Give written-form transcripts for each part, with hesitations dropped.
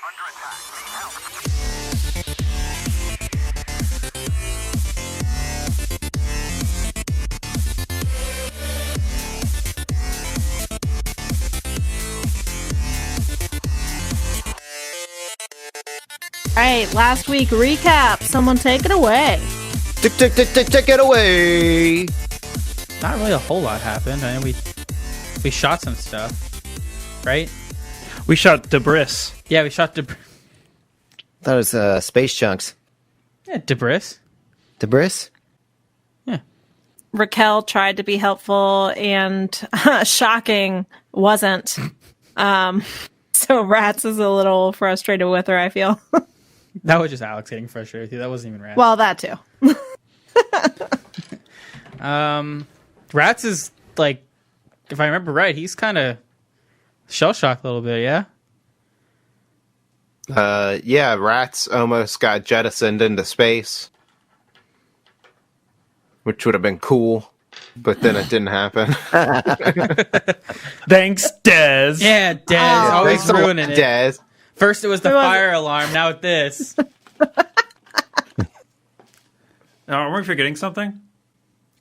All right, last week recap. Someone take it away. Take it away. Not really a whole lot happened. I mean, we shot some stuff, right? We shot debris. Yeah, we shot debris. That was space chunks. Yeah, debris. Debris? Yeah. Raquel tried to be helpful and shocking wasn't. So Rats is a little frustrated with her, I feel. That was just Alex getting frustrated with you. That wasn't even Rats. Well, that too. Rats is like, if I remember right, he's kind of shell-shocked a little bit, yeah? Yeah, Rats almost got jettisoned into space, which would have been cool, but then it didn't happen. Thanks, Dez. Yeah, Dez, always ruining it. Dez. First it was the fire alarm, now it's this. Are we forgetting something?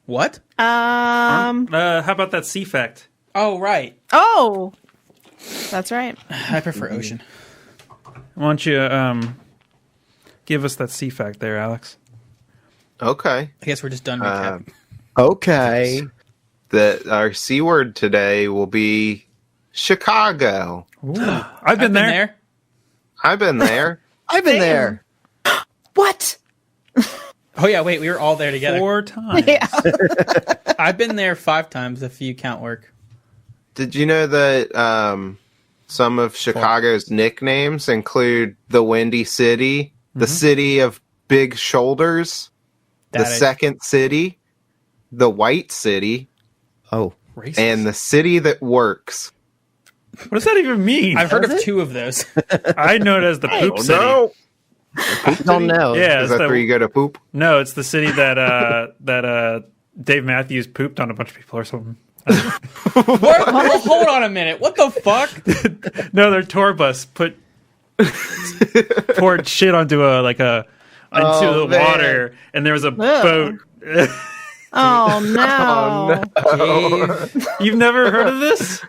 What? How about that sea fact? Oh, right. Oh, that's right. I prefer ocean. Why don't you give us that sea fact there, Alex? Okay. I guess we're just done recapping. Okay. Our C word today will be Chicago. I've been there. I've been there. I've been there. What? Oh, yeah, wait, we were all there together. 4 times. Yeah. I've been there 5 times if you count work. Did you know that some of Chicago's nicknames include the Windy City, the City of Big Shoulders, the Second City, the White City, Racist. and the City That Works? What does that even mean? I've heard of 2 of those. I know it as the poop city. No. I don't know. Yeah, Is that where you go to poop? No, it's the city that Dave Matthews pooped on a bunch of people or something. Hold on a minute. What the fuck? No, their tour bus poured shit onto the water, and there was a boat. Oh, no. Dave You've never heard of this?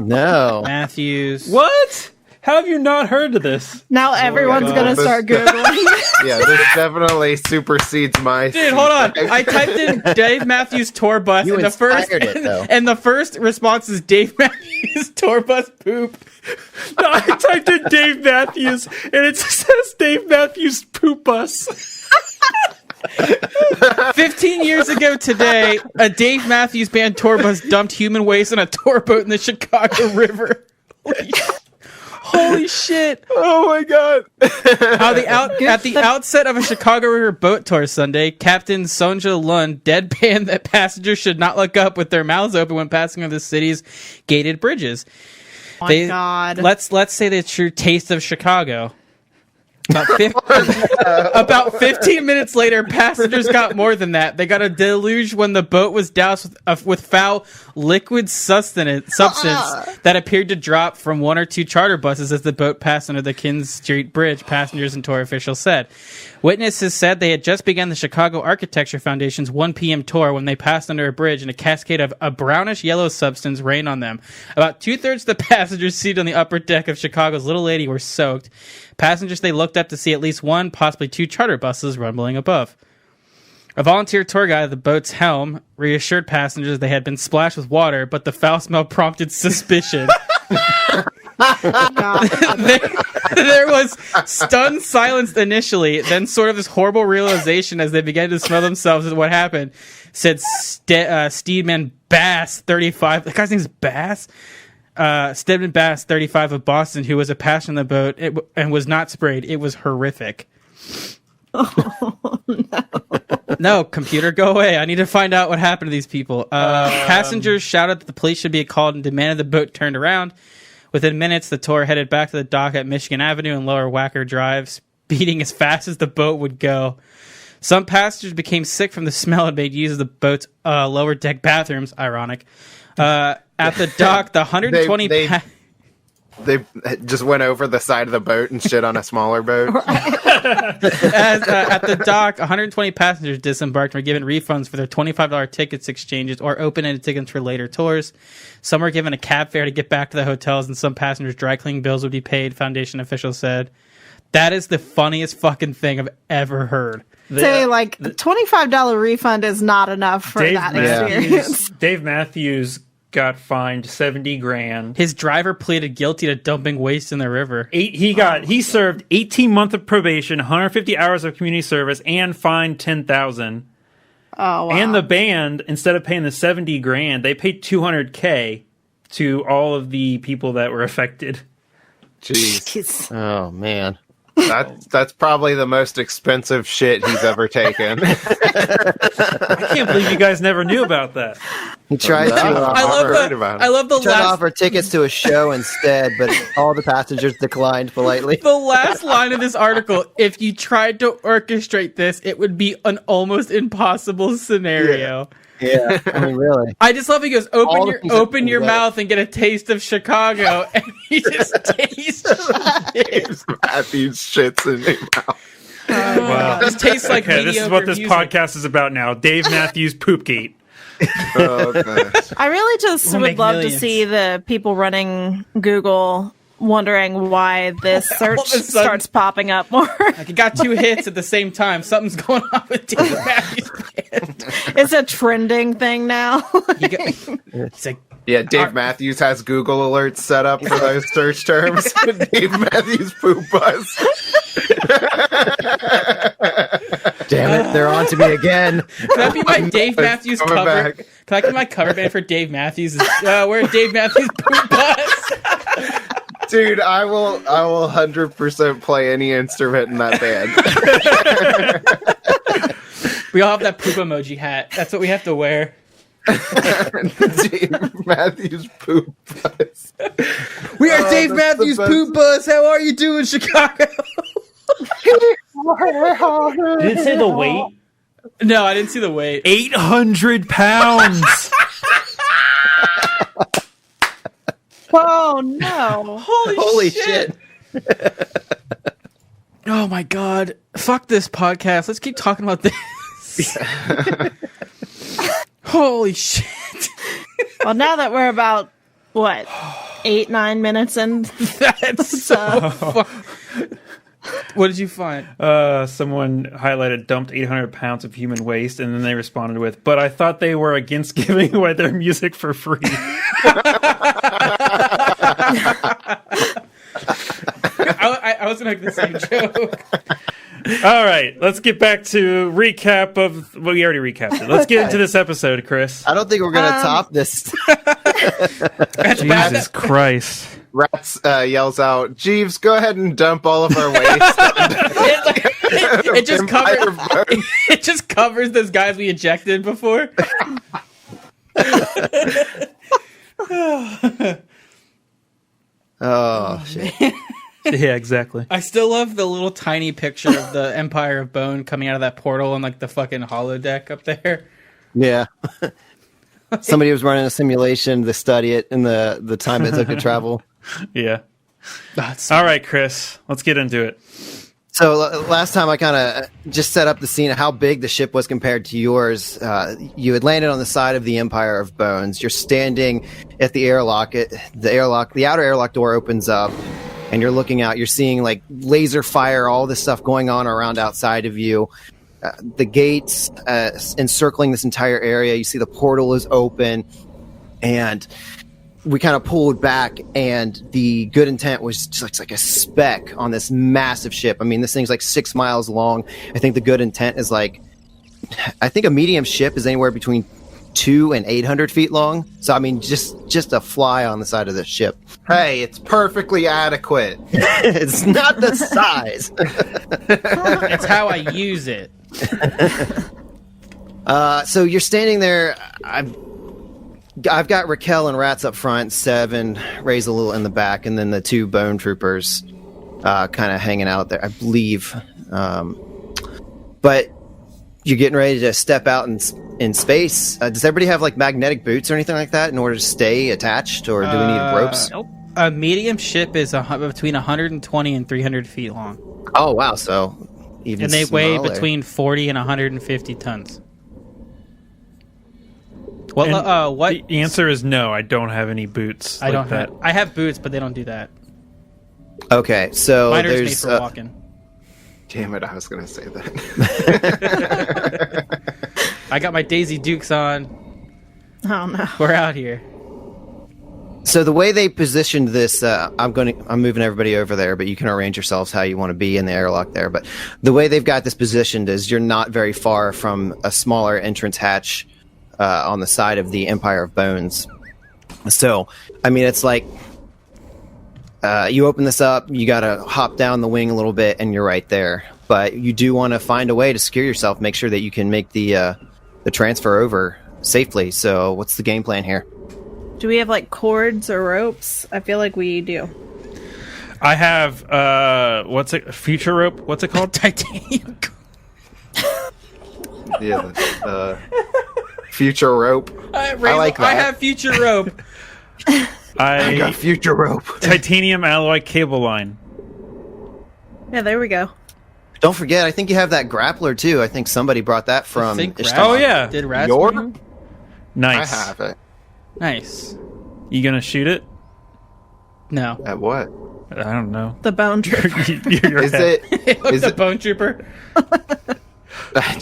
No. Matthews. What? How have you not heard of this? Now everyone's going to start Googling. Yeah, this definitely supersedes my... Dude, hold on. I typed in Dave Matthews tour bus, You and the first inspired it, though. and the first response is Dave Matthews tour bus poop. No, I typed in Dave Matthews, and it says Dave Matthews poop bus. 15 years ago today, a Dave Matthews Band tour bus dumped human waste on a tour boat in the Chicago River. Holy shit. Oh my god. At the outset of a Chicago River boat tour Sunday, Captain Sonja Lund deadpanned that passengers should not look up with their mouths open when passing over the city's gated bridges. Oh my God. Let's say the true taste of Chicago. About 15 minutes later, passengers got more than that. They got a deluge when the boat was doused with foul liquid substance that appeared to drop from 1 or 2 charter buses as the boat passed under the Kin Street Bridge, passengers and tour officials said. Witnesses said they had just begun the Chicago Architecture Foundation's 1 p.m. tour when they passed under a bridge and a cascade of a brownish-yellow substance rained on them. About 2/3 of the passengers seated on the upper deck of Chicago's Little Lady were soaked. Passengers they looked up to see at least 1, possibly 2 charter buses rumbling above. A volunteer tour guide at the boat's helm reassured passengers they had been splashed with water, but the foul smell prompted suspicion. There was stunned silence initially, then sort of this horrible realization as they began to smell themselves at what happened, said Steedman Bass, 35. The guy's name is Bass? Stedman Bass, 35, of Boston, who was a passenger on the boat and was not sprayed. It was horrific. Oh, no. No, computer, go away. I need to find out what happened to these people. Passengers shouted that the police should be called and demanded the boat turned around. Within minutes, the tour headed back to the dock at Michigan Avenue and Lower Wacker Drive, speeding as fast as the boat would go. Some passengers became sick from the smell and made use of the boat's lower deck bathrooms. Ironic. At the dock, the 120... They just went over the side of the boat and shit on a smaller boat. At the dock, 120 passengers disembarked and were given refunds for their $25 tickets exchanges or open-ended tickets for later tours. Some were given a cab fare to get back to the hotels, and some passengers' dry cleaning bills would be paid, Foundation officials said. That is the funniest fucking thing I've ever heard. Say, like, the $25 refund is not enough for that experience. Dave Matthews got fined $70,000. His driver pleaded guilty to dumping waste in the river. He served 18 months of probation, 150 hours of community service, and fined $10,000. Oh, wow. And the band, instead of paying the $70,000, they paid $200K to all of the people that were affected. Jeez. Oh, man. That's probably the most expensive shit he's ever taken. I can't believe you guys never knew about that. He tried to. I love the Tried to last. offer tickets to a show instead, but all the passengers declined politely. The last line of this article, if you tried to orchestrate this, it would be an almost impossible scenario. Yeah, I mean, really. I just love he goes, open your that. mouth and get a taste of Chicago, and he just tastes shit. Matthews shits in his mouth. Wow. This tastes like Okay, this is what this mediocre music. podcast is about now. Dave Matthews Poopgate. Oh, gosh. I really just We'll would make love millions. to see the people running Google wondering why this search All of a sudden- starts popping up more. Like it got 2 hits at the same time. Something's going on with David Matthews Band. It's a trending thing now. It's like, Yeah, Dave Matthews has Google alerts set up for those search terms. Dave Matthews poop bus. Damn it, they're on to me again. can that be my Dave Matthews coming cover? back. Can I get my cover band for Dave Matthews? We're Dave Matthews Poop Bus. Dude, I will 100% play any instrument in that band. We all have that poop emoji hat. That's what we have to wear. Dave Matthews poop bus. We are Oh, Dave that's the Matthews best. Poop Bus. How are you doing, Chicago? Did it say the weight? No, I didn't see the weight. 800 pounds. Oh no. Holy shit. Oh my god. Fuck this podcast. Let's keep talking about this. Holy shit. Well, now that we're about, 8-9 minutes in? That's so What did you find? Someone highlighted dumped 800 pounds of human waste, and then they responded with, but I thought they were against giving away their music for free. I was going to make the same joke. All right, let's get back to recap of... Well, we already recapped it. Let's get into this episode, Chris. I don't think we're going to top this. Jesus Christ. Rats yells out, Jeeves, go ahead and dump all of our waste. It just it just covers those guys we ejected before. Oh, shit. Yeah, exactly. I still love the little tiny picture of the Empire of Bone coming out of that portal and like the fucking holodeck up there. Yeah. Somebody was running a simulation to study it in the time it took to travel. Yeah. That's All right, Chris, let's get into it. So last time I kind of just set up the scene of how big the ship was compared to yours. You had landed on the side of the Empire of Bones. You're standing at the airlock. The outer airlock door opens up, and you're looking out. You're seeing like laser fire, all this stuff going on around outside of you. The gates encircling this entire area. You see the portal is open, and we kind of pulled back, and the Good Intent was just like a speck on this massive ship. I mean, this thing's like 6 miles long. I think the Good Intent is I think a medium ship is anywhere between 200 and 800 feet long. So, I mean, just a fly on the side of the ship. Hey, it's perfectly adequate. It's not the size. it's how I use it. So you're standing there. I've got Raquel and Rats up front, Sev and Ray's a little in the back, and then the 2 bone troopers kind of hanging out there, I believe. But you're getting ready to step out in space. Does everybody have like magnetic boots or anything like that in order to stay attached, or do we need ropes? Nope. A medium ship is between 120 and 300 feet long. Oh wow! So even And they weigh smaller. between 40 and 150 tons. What? What? The answer is no. I don't have any boots. I don't that. have. I have boots, but they don't do that. Okay, so Mine are made there's for walking. Damn it! I was going to say that. I got my Daisy Dukes on. Oh no. We're out here. so the way they positioned this, I'm moving everybody over there, but you can arrange yourselves how you want to be in the airlock there. But the way they've got this positioned is you're not very far from a smaller entrance hatch on the side of the Empire of Bones. So, I mean, it's like you open this up, you got to hop down the wing a little bit, and you're right there. But you do want to find a way to secure yourself, make sure that you can make the transfer over safely. So, what's the game plan here? Do we have like cords or ropes? I feel like we do. I have what's it? Future rope. What's it called? Titanium. Yeah, future rope. I like that. I have future rope. I got future rope. Titanium alloy cable line. Yeah, there we go. Don't forget, I think you have that grappler too. I think somebody brought that from. Oh, yeah. Did Rats Your- bring them? Nice. I have it. Nice. You gonna shoot it? No. At what? I don't know. The bone trip. Is it? Is the it? bone trooper.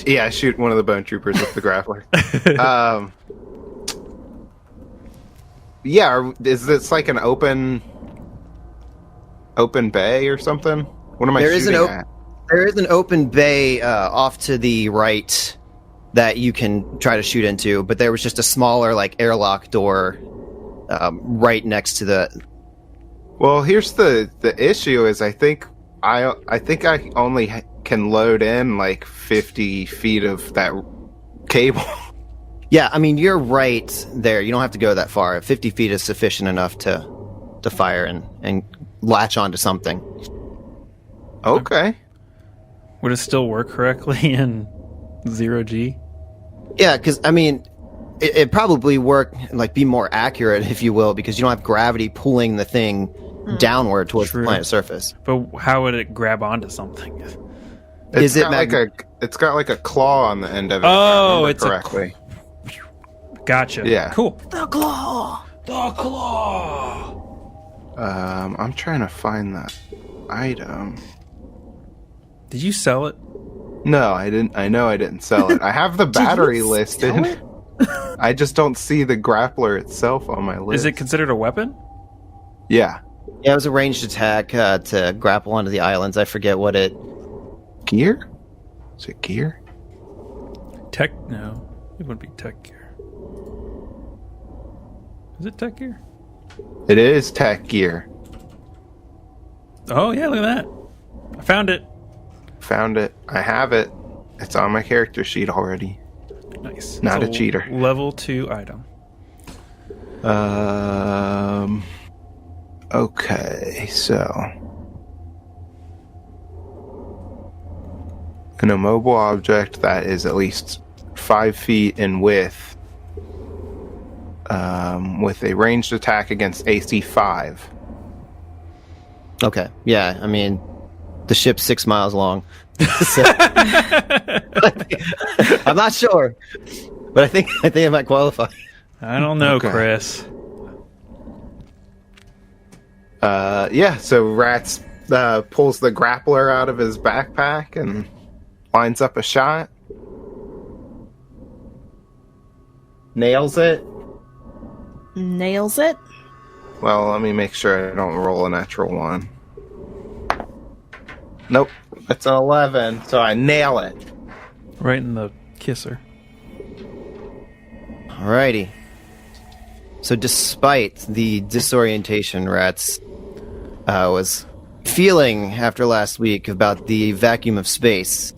Yeah, I shoot one of the bone troopers with the grappler. Yeah, is this like an open bay or something? What am I shooting at? There is an open bay off to the right that you can try to shoot into, but there was just a smaller like airlock door right next to the. Well, here's the issue: is I think I only can load in like 50 feet of that cable. Yeah, I mean you're right there. You don't have to go that far. 50 feet is sufficient enough to fire and latch onto something. Okay. Would it still work correctly in 0G? Yeah, because I mean, it probably work like be more accurate, if you will, because you don't have gravity pulling the thing downward towards True. the planet's surface. But how would it grab onto something? Is it it's got like a claw on the end of it? Oh, if it's I a remember correctly. Gotcha. Yeah. Cool. The claw. The claw. I'm trying to find that item. Did you sell it? No, I didn't. I know I didn't sell it. I have the battery listed. I just don't see the grappler itself on my list. Is it considered a weapon? Yeah. Yeah, it was a ranged attack to grapple onto the islands. I forget what it. Gear? Is it gear? Tech? No, it wouldn't be tech gear. Is it tech gear? It is tech gear. Oh yeah, look at that. I found it. Found it. I have it. It's on my character sheet already. Nice. Not It's a cheater. Level 2 item. Okay, so an immobile object that is at least 5 feet in width, with a ranged attack against AC 5. Okay, yeah, I mean, the ship's 6 miles long. So- I'm not sure, but I think it might qualify. I don't know, Okay. Chris. Yeah, so Rats pulls the grappler out of his backpack and lines up a shot. Nails it. Nails it. Well, let me make sure I don't roll a natural one. Nope, it's an 11, so I nail it. Right in the kisser. Alrighty. So despite the disorientation Rats was feeling after last week about the vacuum of space,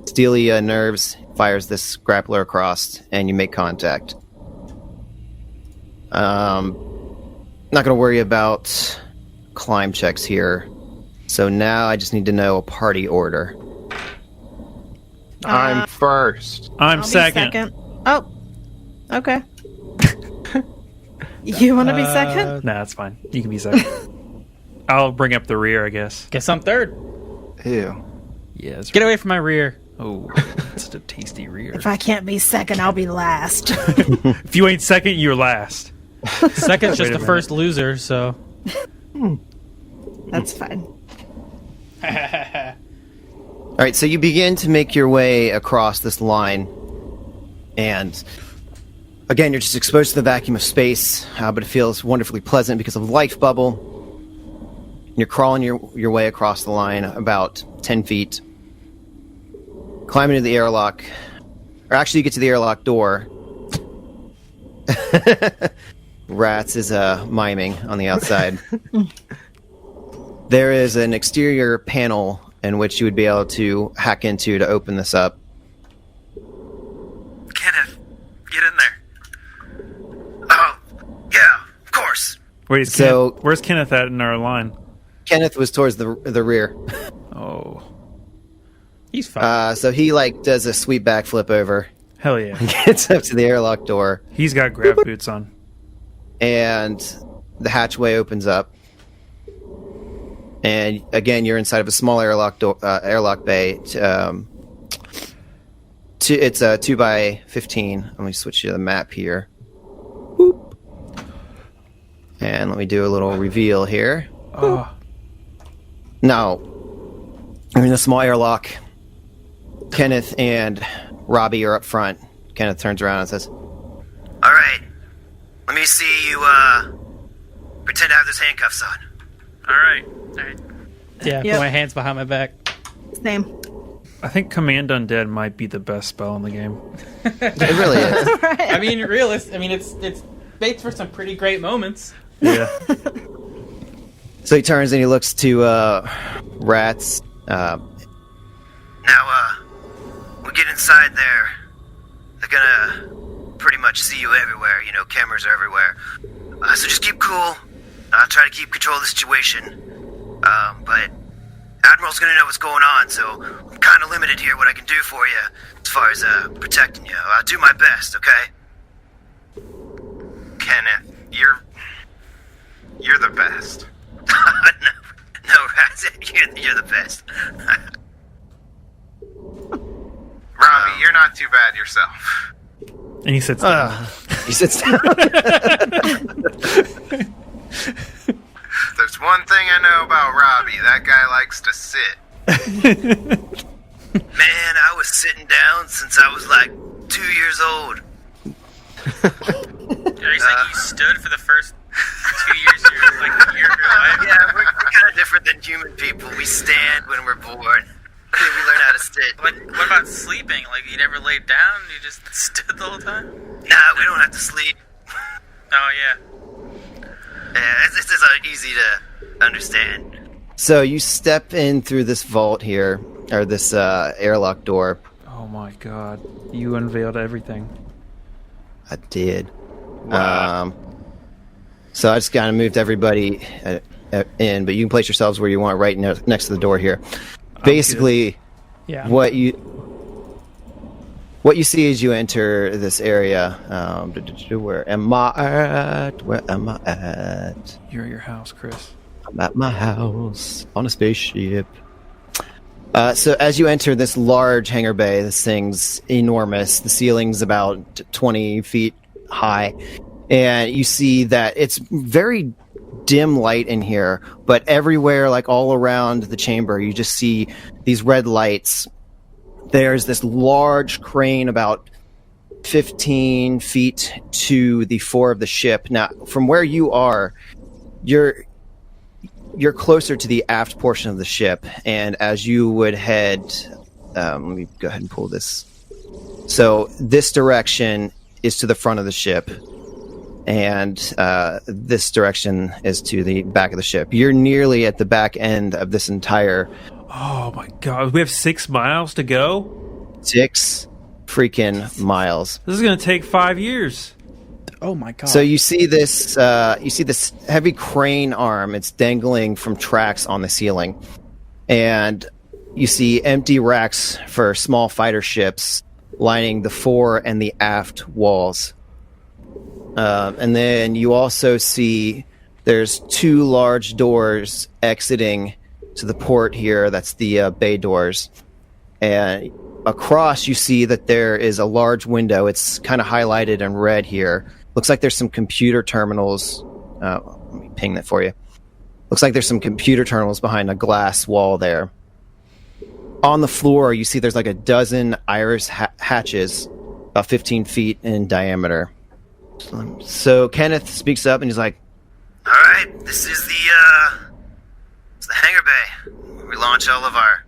steely nerves fires this grappler across and you make contact. Not going to worry about climb checks here. So now I just need to know a party order. I'm first. I'm I'll be second. second. Oh. Okay. You want to be second? Nah, that's fine. You can be second. I'll bring up the rear, I guess. Guess I'm third. Ew. Yeah, Get away from my rear. Oh, that's a tasty rear. If I can't be second, I'll be last. If you ain't second, you're last. Second's just Wait a the first loser, so. That's fine. All right, so you begin to make your way across this line, and again, you're just exposed to the vacuum of space, but it feels wonderfully pleasant because of the life bubble. You're crawling your way across the line about 10 feet, climbing into the airlock, or actually you get to the airlock door. Rats is miming on the outside. There is an exterior panel in which you would be able to hack into to open this up. Kenneth, get in there. Oh, yeah, of course. Wait, where's Kenneth at in our line? Kenneth was towards the rear. Oh, He's fine. So he does a sweet backflip over, hell yeah. gets up to the airlock door, He's got grab boots on. and the hatchway opens up. And again, you're inside of a small airlock bay. It's a 2x15. Let me switch to the map here. Boop. And let me do a little reveal here. Oh, Now, I'm in a small airlock. Kenneth and Robbie are up front. Kenneth turns around and says, All right, let me see you, pretend to have those handcuffs on. All right. Yeah, Yep. put my hands behind my back. Same. I think Command Undead might be the best spell in the game. it really is. I mean, it's baked for some pretty great moments. Yeah. So he turns and he looks to Rats. Now, we get inside there, they're gonna pretty much see you everywhere, cameras are everywhere. So just keep cool. I'll try to keep control of the situation. But Admiral's gonna know what's going on, so I'm kind of limited here what I can do for you as far as protecting you. I'll do my best, okay? Kenneth, you're the best. no, Rats, you're the best. Robbie, you're not too bad yourself. And he sits down. He sits down. There's one thing I know about Robbie. That guy likes to sit. Man, I was sitting down since I was like 2 years old. Are you saying you stood for the first 2 years of your year of your life? Yeah, we're kind of different than human people. We stand when we're bored. We learn how to sit. What about sleeping? Like, you never laid down? You just stood the whole time? Nah, we don't have to sleep. Oh, yeah. Yeah, it's just easy to understand. So you step in through this vault here, or this airlock door. Oh my god. You unveiled everything. I did. Wow. So I just kind of moved everybody in, but you can place yourselves where you want, right next to the door here. Basically, Yeah. what you see as you enter this area. Where am I at? Where am I at? You're at your house, Chris. I'm at my house on a spaceship. So as you enter this large hangar bay, this thing's enormous. The ceiling's about 20 feet high. And you see that it's very dim light in here, but everywhere, all around the chamber, you just see these red lights. There's this large crane about 15 feet to the fore of the ship. Now, from where you are, you're closer to the aft portion of the ship, and as you would head, let me go ahead and pull this. So this direction is to the front of the ship, and this direction is to the back of the ship. You're nearly at the back end of this entire Oh my god. We have 6 miles to go? 6 freaking miles. This is going to take 5 years. Oh my god. So you see this heavy crane arm. It's dangling from tracks on the ceiling, and you see empty racks for small fighter ships lining the fore and the aft walls. And then you also see there's 2 large doors exiting to the port here. That's the bay doors. And across, you see that there is a large window. It's kind of highlighted in red here. Looks like there's some computer terminals. Let me ping that for you. Looks like there's some computer terminals behind a glass wall there. On the floor, you see there's like a dozen iris hatches, about 15 feet in diameter. So Kenneth speaks up and he's like, All right, this is it's the hangar bay where we launch all of our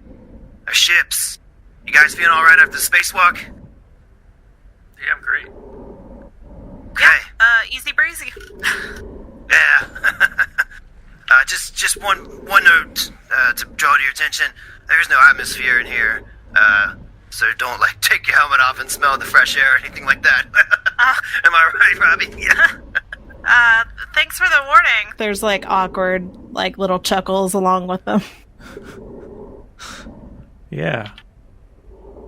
ships. You guys feeling all right after the spacewalk? Yeah, I'm great. Okay. Easy breezy. Yeah. Just one note to draw to your attention. There's no atmosphere in here, so don't take your helmet off and smell the fresh air or anything like that. Am I right, Robbie? Yeah. Thanks for the warning. There's awkward little chuckles along with them. Yeah.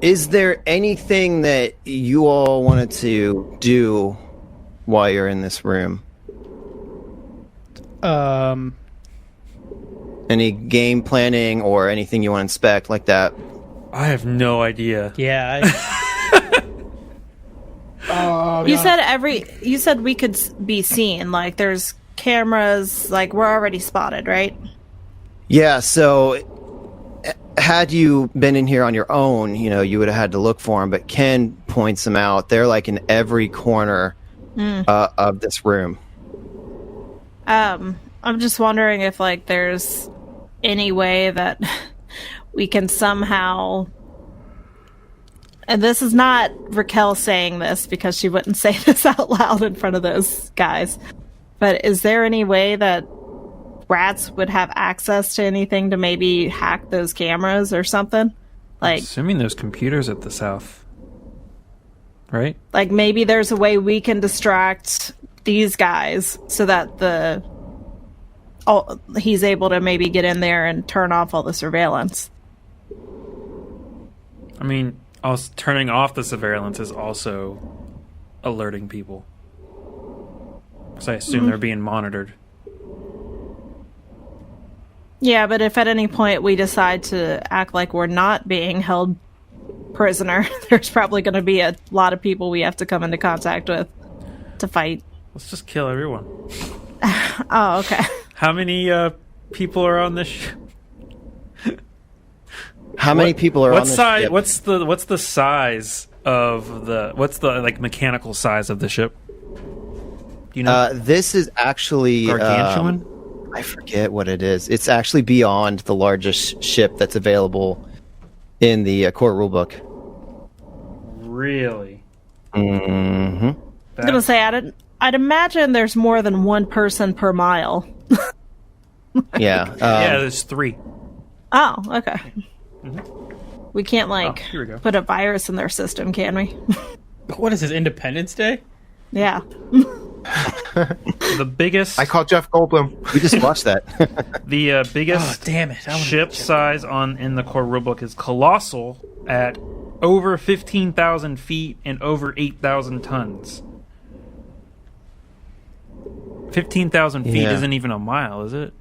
is there anything that you all wanted to do while you're in this room? Any game planning or anything you want to inspect like that? I have no idea. Yeah. You said we could be seen. There's cameras. We're already spotted, right? Yeah. So, had you been in here on your own, you would have had to look for them. But Ken points them out. They're in every corner of this room. I'm just wondering if there's any way that we can somehow. And this is not Raquel saying this because she wouldn't say this out loud in front of those guys. But is there any way that rats would have access to anything to maybe hack those cameras or something? Assuming there's computers at the south. Right? Maybe there's a way we can distract these guys so that he's able to maybe get in there and turn off all the surveillance. I mean, us turning off the surveillance is also alerting people. Because I assume they're being monitored. Yeah, but if at any point we decide to act like we're not being held prisoner, there's probably going to be a lot of people we have to come into contact with to fight. Let's just kill everyone. Oh, okay. How many people are on this ship? How many people are on this ship? What's the size of the mechanical size of the ship? Do you know? This is actually gargantuan. I forget what it is. It's actually beyond the largest ship that's available in the core rulebook. Really? Mm-hmm. I was going to say, I'd imagine there's more than one person per mile. Yeah. Yeah, there's 3. Oh, okay. Mm-hmm. We can't, here we go. put a virus in their system, can we? What is this, Independence Day? Yeah. The biggest... I call Jeff Goldblum. We just watched that. The biggest Oh, damn it. ship size in the core rulebook is colossal at over 15,000 feet and over 8,000 tons. 15,000 feet Yeah. isn't even a mile, is it?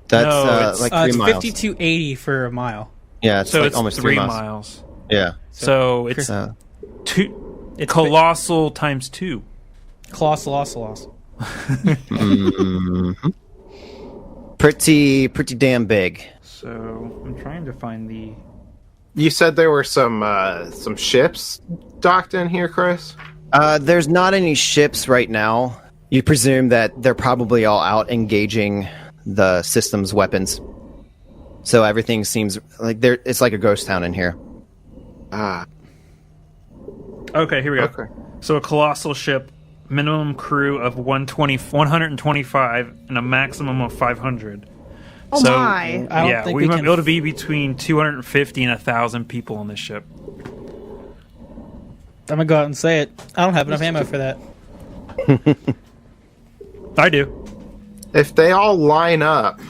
That's No, it's- 3 it's miles. 5280 for a mile. Yeah, it's So it's almost 3 3 miles. Yeah. So it's Uh, It's colossal times 2. Colossal. pretty damn big. So I'm trying to find the... You said there were some ships docked in here, Chris? There's not any ships right now. You presume that they're probably all out engaging the system's weapons. So everything seems it's like a ghost town in here. Okay, here we go. Okay. So a colossal ship, minimum crew of 125 and a maximum of 500. Oh So, my. I don't yeah, think we we might can- be able to be between 250 and 1,000 people on this ship. I'm gonna go out and say it. I don't have enough ammo for that. I do. If they all line up,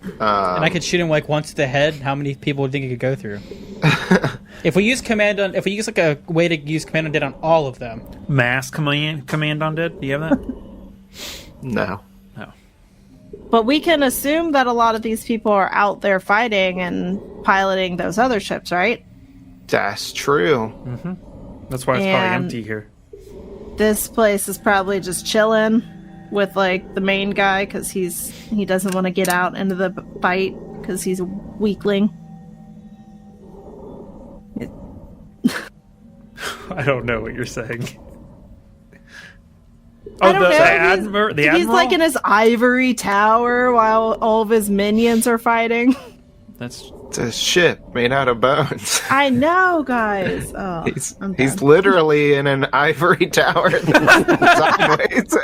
And I could shoot him once to the head. How many people would think it could go through? If we use a way to use command on dead on all of them. Mass command on dead. Do you have that? No. No. But we can assume that a lot of these people are out there fighting and piloting those other ships, right? That's true. That's why it's probably empty here. This place is probably just chilling with like the main guy because he doesn't want to get out into the fight because he's a weakling. I don't know what you're saying. I don't know. The He's like in his ivory tower while all of his minions are fighting. That's It's a ship made out of bones. I know, guys. Oh, He's literally in an ivory tower sideways.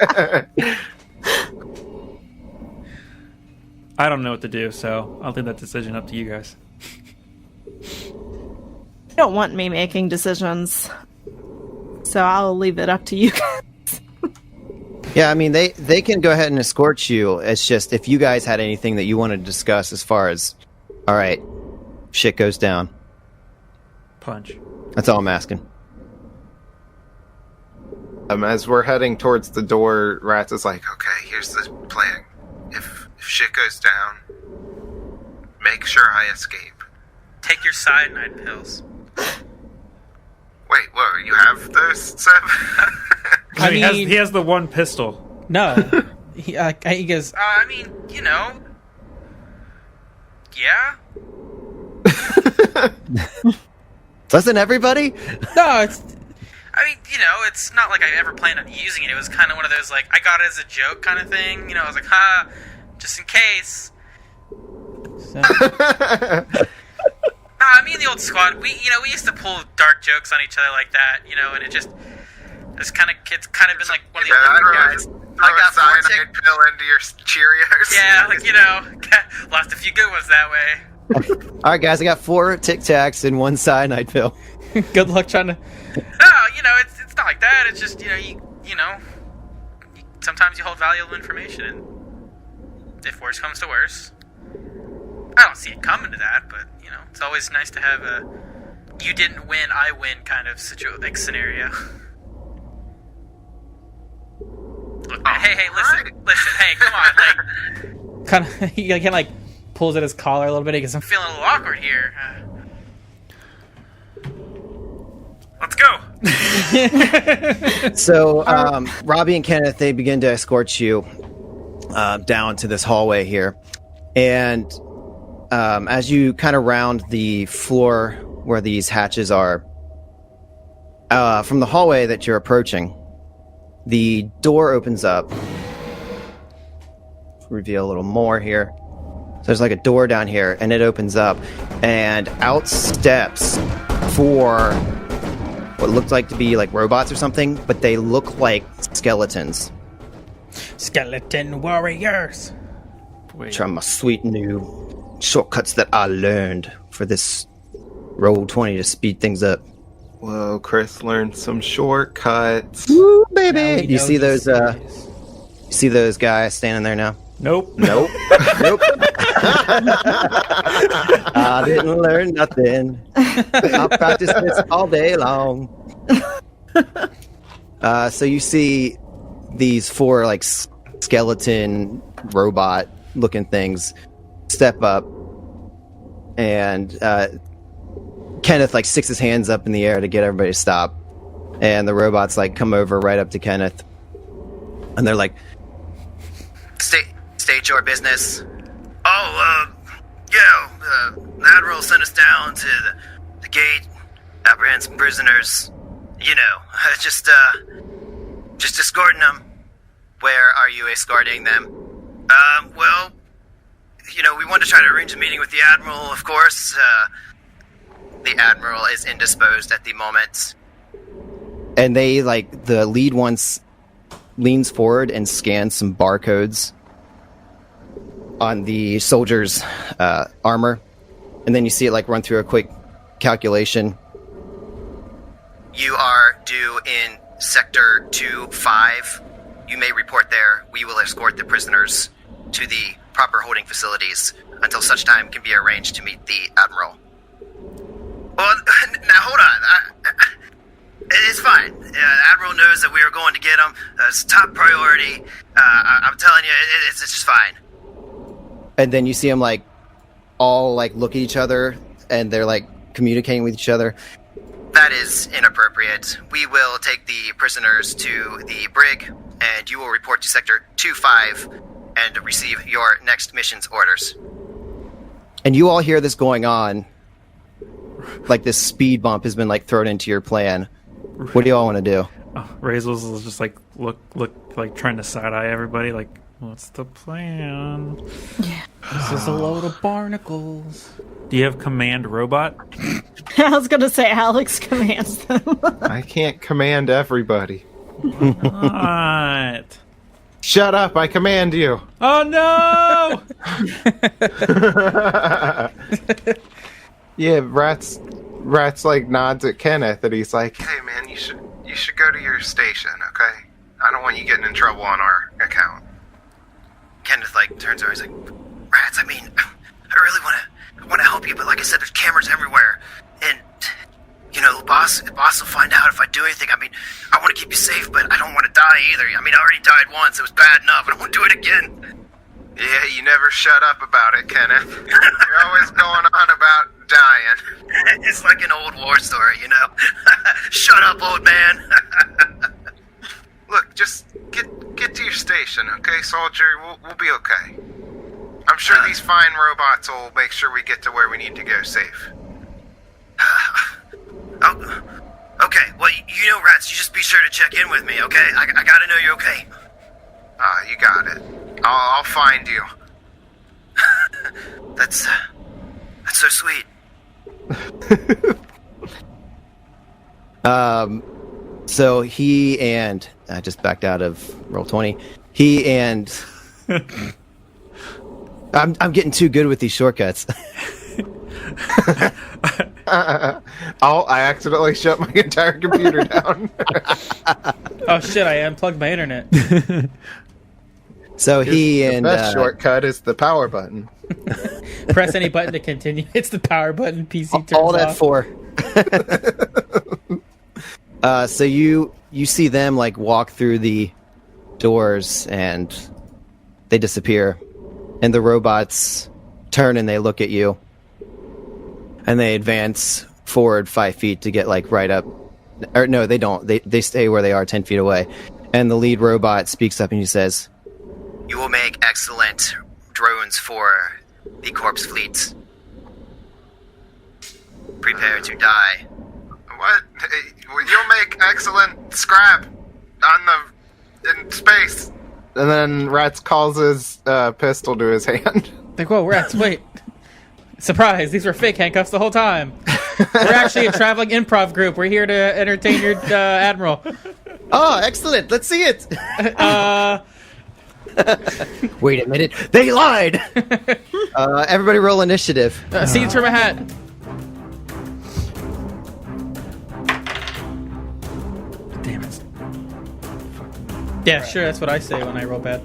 I don't know what to do, so I'll leave that decision up to you guys. You don't want me making decisions, so I'll leave it up to you guys. Yeah, I mean, they can go ahead and escort you. It's just if you guys had anything that you wanted to discuss as far as, all right, shit goes down. Punch. That's all I'm asking. As we're heading towards the door, Rats is like, Okay, here's the plan. If shit goes down, make sure I escape. Take your cyanide pills. Wait, whoa, you have those, Seb? I he mean- has the one pistol. No. He goes, I mean, you know. Yeah? Doesn't everybody? no, it's... I mean, you know, it's not like I ever planned on using it. It was kind of one of those, like, I got it as a joke kind of thing. You know, I was like, ha, just in case. So, Nah, me and the old squad, we used to pull dark jokes on each other like that, you know, and it's kind of been like one of the older guys. I got cyanide pill into your Cheerios. Yeah, like, you know, lost a few good ones that way. All right, guys, I got 4 Tic Tacs and 1 cyanide pill. good luck trying to... No, you know, it's not like that. It's just, you know, sometimes you hold valuable information, and if worse comes to worse, I don't see it coming to that, but, you know, it's always nice to have a you didn't win, I win kind of scenario. Look, man, hey, listen, hey, come on, like, Kind of, he kind of like pulls at his collar a little bit. He goes, I'm feeling a little awkward here. Let's go. So, Robbie and Kenneth, they begin to escort you down to this hallway here. And as you kind of round the floor where these hatches are, from the hallway that you're approaching, the door opens up. Reveal a little more here. So there's like a door down here, and it opens up, and out steps 4 what looked like to be like robots or something, but they look like skeletons. skeleton warriors. Wait. Try my sweet new shortcuts that I learned for this Roll20 to speed things up. whoa, Chris learned some shortcuts. Woo, Now baby! we You know see these those? guys. You see those guys standing there now? Nope. Nope. Nope. I didn't learn nothing. I practiced this all day long. So you see these 4 like skeleton robot looking things step up, and Kenneth like sticks his hands up in the air to get everybody to stop, and the robots like come over right up to Kenneth, and they're like, State your business. Oh, the Admiral sent us down to the gate, apprehend some prisoners. You know, just escorting them. Where are you escorting them? Well, you know, we want to try to arrange a meeting with the Admiral, of course. The Admiral is indisposed at the moment. and they like the lead once leans forward and scans some barcodes on the soldier's armor, and then you see it like run through a quick calculation. You are due in Sector 2-5. You may report there. We will escort the prisoners to the proper holding facilities until such time can be arranged to meet the Admiral. Well, now hold on. It's fine. Admiral knows that we are going to get him. It's top priority. I'm telling you, it's just fine. And then you see them like all like look at each other, and they're like communicating with each other. That is inappropriate. We will take the prisoners to the brig, and you will report to Sector 2-5 and receive your next mission's orders. And you all hear this going on. Like this speed bump has been like thrown into your plan. What do you all want to do? Razel's is just like look like trying to side eye everybody. Like, what's the plan? This is a load of barnacles. Do you have command robot? I was going to say Alex commands them. I can't command everybody. What? Shut up! I command you. Oh no! Yeah, Rats like nods at Kenneth, and he's like, "Hey man, you should go to your station, okay? I don't want you getting in trouble on our account." Kenneth like turns over. He's like, "Rats, I mean, I really want to help you, but like I said, there's cameras everywhere, and you know, the boss will find out if I do anything. I mean, I want to keep you safe, but I don't want to die either. I mean, I already died once. It was bad enough. I don't want to do it again." Yeah, you never shut up about it, Kenneth. You're always going on about dying. It's like an old war story, you know. Shut up, old man. Look, just get to your station, okay, soldier? We'll be okay. I'm sure these fine robots will make sure we get to where we need to go safe. Oh, okay, well, you know, Rats, you just be sure to check in with me, okay? I gotta know you're okay. You got it. I'll find you. That's so sweet. So he and I just backed out of Roll20. He and I'm getting too good with these shortcuts. I accidentally shut my entire computer down. Oh shit! I unplugged my internet. So he The and best shortcut is the power button. Press any button to continue. It's the power button. PC turns all that off. for. So you see them like walk through the doors and they disappear, and the robots turn and they look at you, and they advance forward 5 feet to get like right up. Or no, they don't. They stay where they are 10 feet away, and the lead robot speaks up and he says, You will make excellent drones for the corpse fleets. Prepare to die. What? You'll make excellent scrap in space. And then Rats calls his pistol to his hand. Like, whoa, Rats, wait. Surprise, these were fake handcuffs the whole time. We're actually a traveling improv group. We're here to entertain your admiral. "Oh, excellent! Let's see it." Wait a minute, they lied. Everybody, roll initiative. Seeds from a hat. Damn it. Yeah, sure, that's what I say when I roll bad.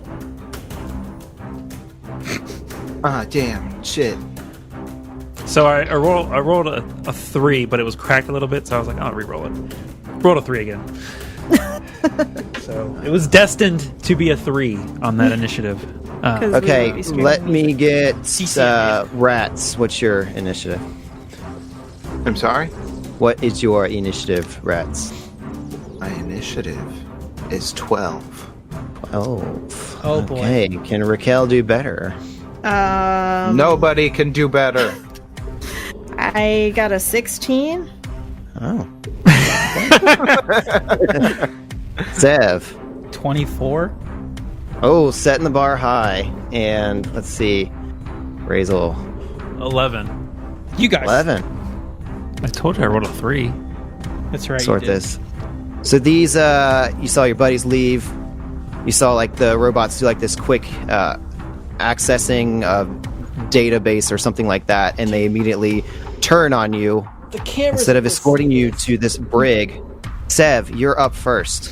Damn, shit. So I rolled a 3, but it was cracked a little bit, so I was like, I'll re-roll it. Rolled a 3 again. So it was destined to be a 3 on that initiative. Okay, let me get CC. Rats. What's your initiative? I'm sorry? What is your initiative, Rats? My initiative is 12. 12. Oh, boy. Okay, can Raquel do better? Nobody can do better. I got a 16. Oh. Zev. 24? Oh, setting the bar high. And let's see. Razel. 11. You guys. 11. I told you I rolled a 3. That's right. Sort you did. this. So these, you saw your buddies leave. You saw like the robots do like this quick accessing database or something like that, and they immediately turn on you instead of escorting you to this brig. Sev, you're up first.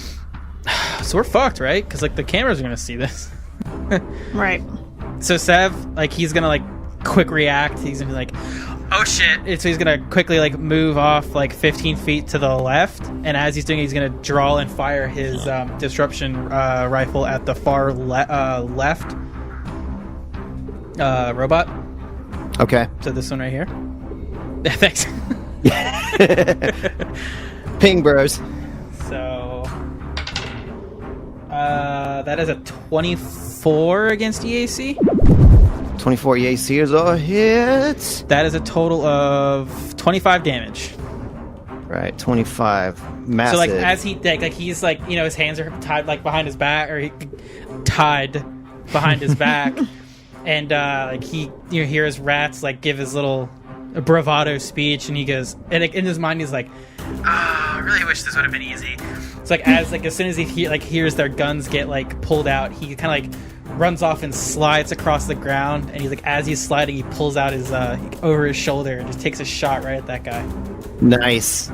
So we're fucked, right? Because like the cameras are gonna see this. Right. So Sev, like he's gonna like quick react. He's gonna be like, Oh shit. So he's gonna quickly like move off like 15 feet to the left, and as he's doing, he's gonna draw and fire his disruption rifle at the far left robot. Okay. So this one right here. Thanks. Ping bros. So that is a 24 against EAC. 24 EAC is a hit. That is a total of 25 damage. Right, 25. Massive. So like as he like he's like, you know, his hands are tied like behind his back, or tied behind his back, and like he, you hear his rats like give his little bravado speech, and he goes, and in his mind he's like, I really wish this would have been easy. it's like as soon as he hears their guns get like pulled out, he kind of like runs off and slides across the ground, and he's like, as he's sliding, he pulls out his over his shoulder and just takes a shot right at that guy. Nice.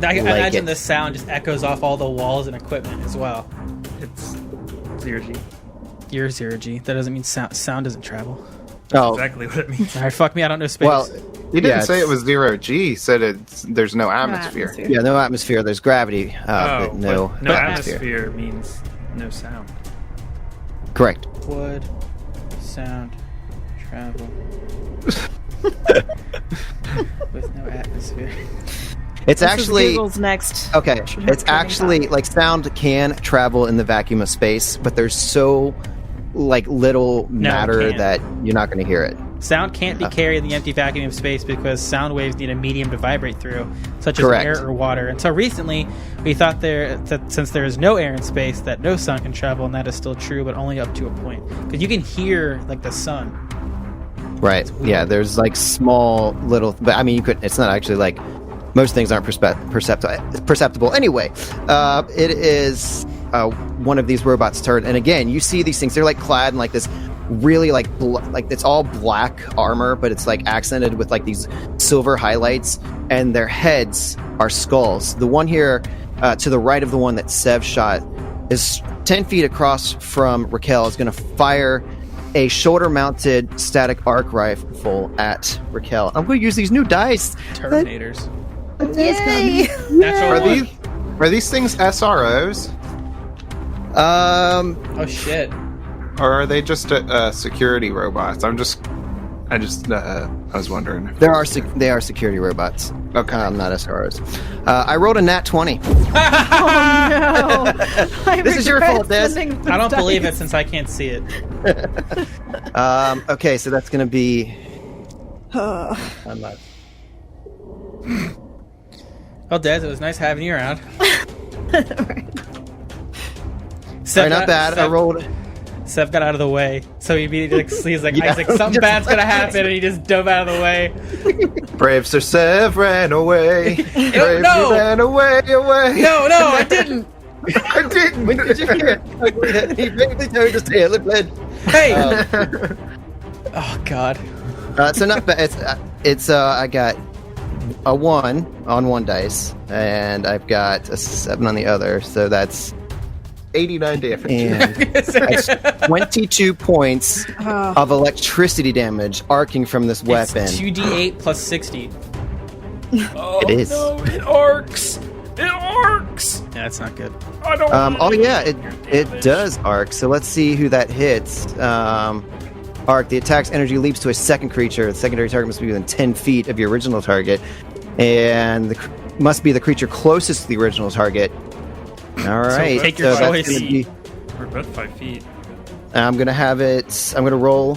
I imagine it. the sound just echoes off all the walls and equipment as well. It's 0G. You're 0G. That doesn't mean sound doesn't travel. Oh, Exactly what it means. All right, fuck me, I don't know space. Well, he didn't Yeah, say it it's- was 0G. He said there's no atmosphere. yeah, no atmosphere. There's gravity, but no, but no atmosphere means no sound. Correct. Would sound travel with no atmosphere? It's This actually is Google's next. okay. It's actually like sound can travel in the vacuum of space, but there's so like little matter can't. that you're not going to hear it. Sound can't be carried in the empty vacuum of space because sound waves need a medium to vibrate through, such as Correct. air or water. Until recently, we thought that since there is no air in space, that no sound can travel, and that is still true, but only up to a point. Because you can hear like the sun. Right. Yeah. There's like small little, but I mean, you could. It's not actually like most things aren't perceptible. Anyway, it is one of these robots' turn, and again, you see these things. They're like clad in like this really like it's all black armor, but it's like accented with like these silver highlights, and their heads are skulls. The one here to the right of the one that Sev shot is 10 feet across from Raquel. Is going to fire a shoulder-mounted static arc rifle at Raquel. I'm going to use these new dice. Terminators. Yay! Natural one. Are these things SROs, Oh shit. or are they just security robots? I was wondering. They are security robots. Okay. Not SROs. I rolled a nat 20. No. I This is your regret fault, Des. spending the I don't believe it dice. since I can't see it. Okay, so that's going to be... I'm not... Well, Des, it was nice having you around. All right, not bad. I rolled... Seth got out of the way, so he immediately he's like, Yeah. something bad's gonna happen, and he just dove out of the way. Brave Sir Sev ran away. Brave no! ran away. No, I didn't. I didn't. When did you hear it? He bravely turned his tail and fled. Hey. Oh God. So not bad. It's I got a 1 on one dice, and I've got a 7 on the other, so that's 89 damage. and that's 22 points of electricity damage arcing from this weapon. It's 2d8 plus 60. Oh, It is. No, it arcs. It arcs. Yeah, that's not good. I don't. Oh yeah, it does arc. So let's see who that hits. Arc. The attack's energy leaps to a second creature. The secondary target must be within 10 feet of your original target, and must be the creature closest to the original target. All right. take your that's choice. gonna be- We're both 5 feet. I'm gonna have it. I'm gonna roll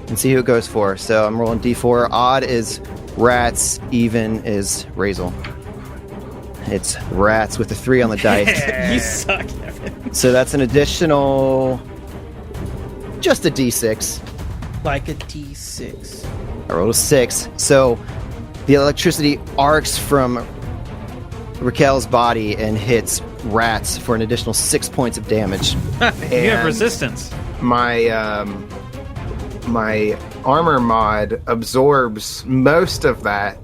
and see who it goes for. So I'm rolling D4. Odd is rats. Even is Razel. It's rats with a 3 on the dice. You suck, Evan. So that's an additional, just a D6. Like a d6. I rolled a 6. So the electricity arcs from Raquel's body and hits rats for an additional 6 points of damage. You have And resistance. my my armor mod absorbs most of that,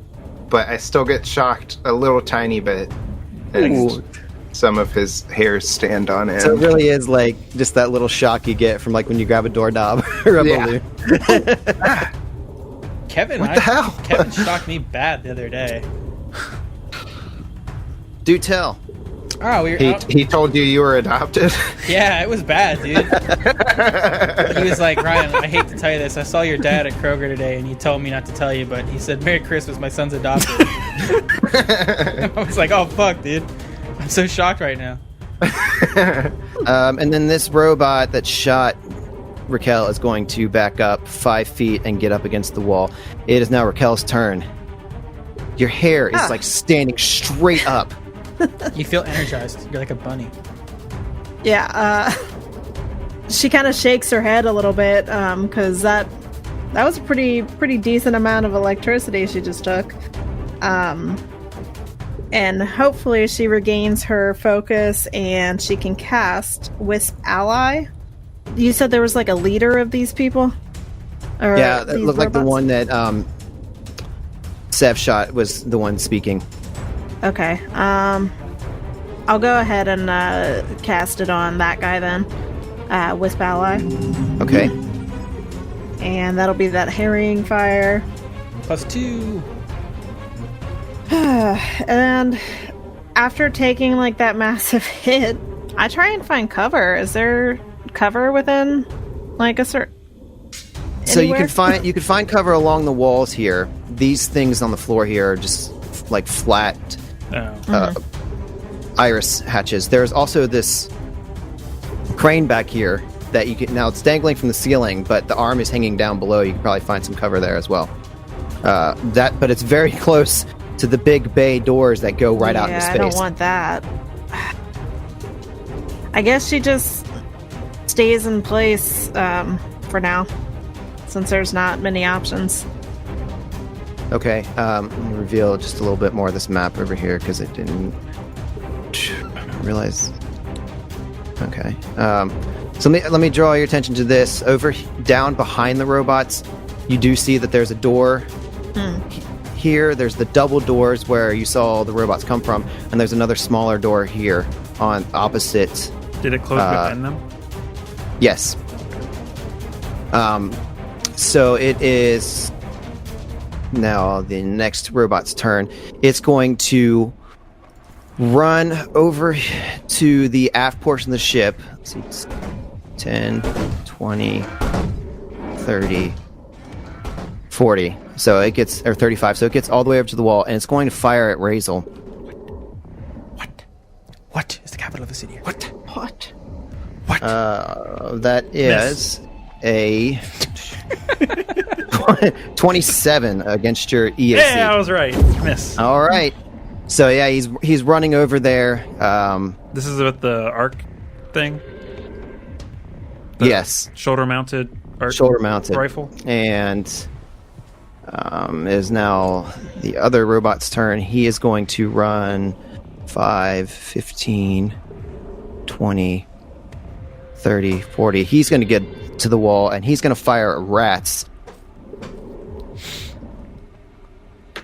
but I still get shocked a little tiny bit, and Ooh. some of his hairs stand on end. So it really is like just that little shock you get from like when you grab a doorknob or a Yeah. balloon. Kevin, What the hell? Kevin shocked me bad the other day. Do tell. Oh, we were He told you were adopted? Yeah, it was bad, dude. He was like, Ryan, I hate to tell you this. I saw your dad at Kroger today, and he told me not to tell you, but he said, Merry Christmas, my son's adopted. I was like, oh, fuck, dude. I'm so shocked right now. And then this robot that shot Raquel is going to back up 5 feet and get up against the wall. It is now Raquel's turn. Your hair is like standing straight up. You feel energized. You're like a bunny. Yeah, she kind of shakes her head a little bit, because that was a pretty decent amount of electricity she just took. And hopefully she regains her focus and she can cast Wisp Ally. You said there was like a leader of these people? Or Yeah, that these looked like the robots? one that Sev shot was the one speaking. Okay. I'll go ahead and cast it on that guy then. Wisp Ally. Okay. And that'll be that harrying fire. +2. And after taking like that massive hit, I try and find cover. Is there cover within like a certain So you can find cover along the walls here. These things on the floor here are just like flat iris hatches. There's also this crane back here that you can now it's dangling from the ceiling, but the arm is hanging down below. You can probably find some cover there as well. But it's very close to the big bay doors that go right out into space. I don't want that. I guess she just stays in place for now, since there's not many options. Okay, let me reveal just a little bit more of this map over here because I didn't realize. Okay, so let me draw your attention to this. Down behind the robots, you do see that there's a door. Here, there's the double doors where you saw the robots come from, and there's another smaller door here on opposite. Did it close within them? Yes. So it is now the next robot's turn. It's going to run over to the aft portion of the ship. Let's see, it's 10, 20, 30, 40. So it gets, or 35. So it gets all the way up to the wall, and it's going to fire at Razel. What is the capital of the city? What? That is a 27 against your EAC. Yeah, I was right. Miss. All right. So yeah, he's running over there. This is with the arc thing? Yes, Shoulder-mounted arc shoulder-mounted rifle? And is now the other robot's turn. He is going to run 5, 15, 20, 30, 40. He's going to get to the wall, and he's going to fire at rats.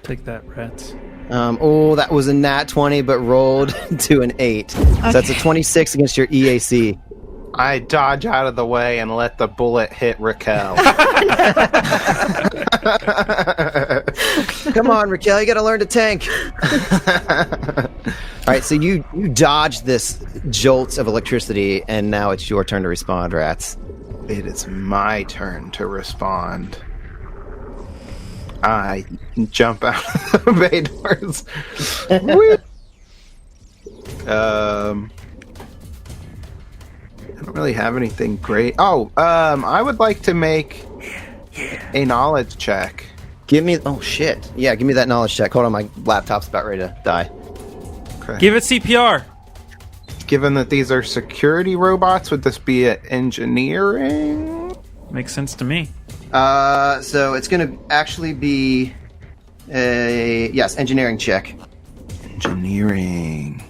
Take that, rats. That was a nat 20, but rolled to an 8. So that's a 26 against your EAC. I dodge out of the way and let the bullet hit Raquel. Come on, Raquel, you gotta learn to tank. Alright, so you dodge this jolt of electricity, and now it's your turn to respond, rats. It is my turn to respond. I jump out of the bay doors. I don't really have anything great. I would like to make a knowledge check. Give me... Oh, shit. Yeah, give me that knowledge check. Hold on, my laptop's about ready to die. Okay. Give it CPR. Given that these are security robots, would this be an engineering? Makes sense to me. So it's gonna actually be a... Yes, engineering check. Engineering.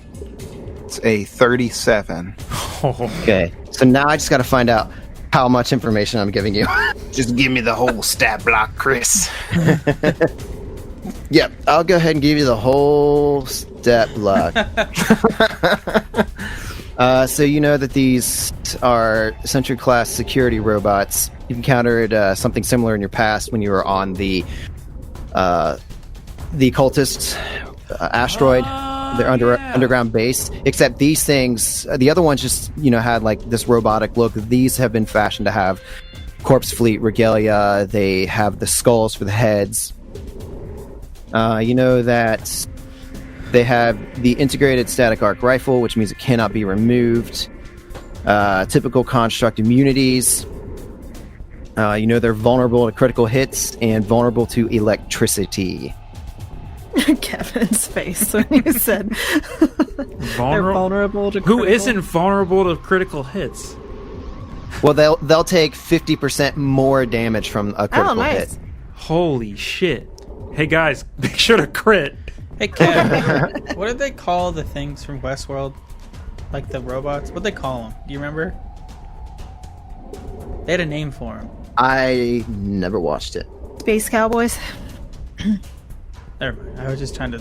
It's a 37. Okay, so now I just gotta find out how much information I'm giving you. Just give me the whole stat block, Chris. Yep, I'll go ahead and give you the whole stat block. So you know that these are Sentry class security robots. You've encountered something similar in your past when you were on the the cultists asteroid, their underground base. Except these things, the other ones just had like this robotic look. These have been fashioned to have corpse fleet regalia. They have the skulls for the heads. That they have the integrated static arc rifle, which means it cannot be removed. Typical construct immunities. They're vulnerable to critical hits and vulnerable to electricity. Kevin's face when you said they're vulnerable to critical. Who isn't vulnerable to critical hits? Well, they'll take 50% more damage from a critical hit. Holy shit. Hey guys, make sure to crit. Hey, Kev, what did they call the things from Westworld? Like the robots? What'd they call them? Do you remember? They had a name for them. I never watched it. Space Cowboys. Never mind. I was just trying to...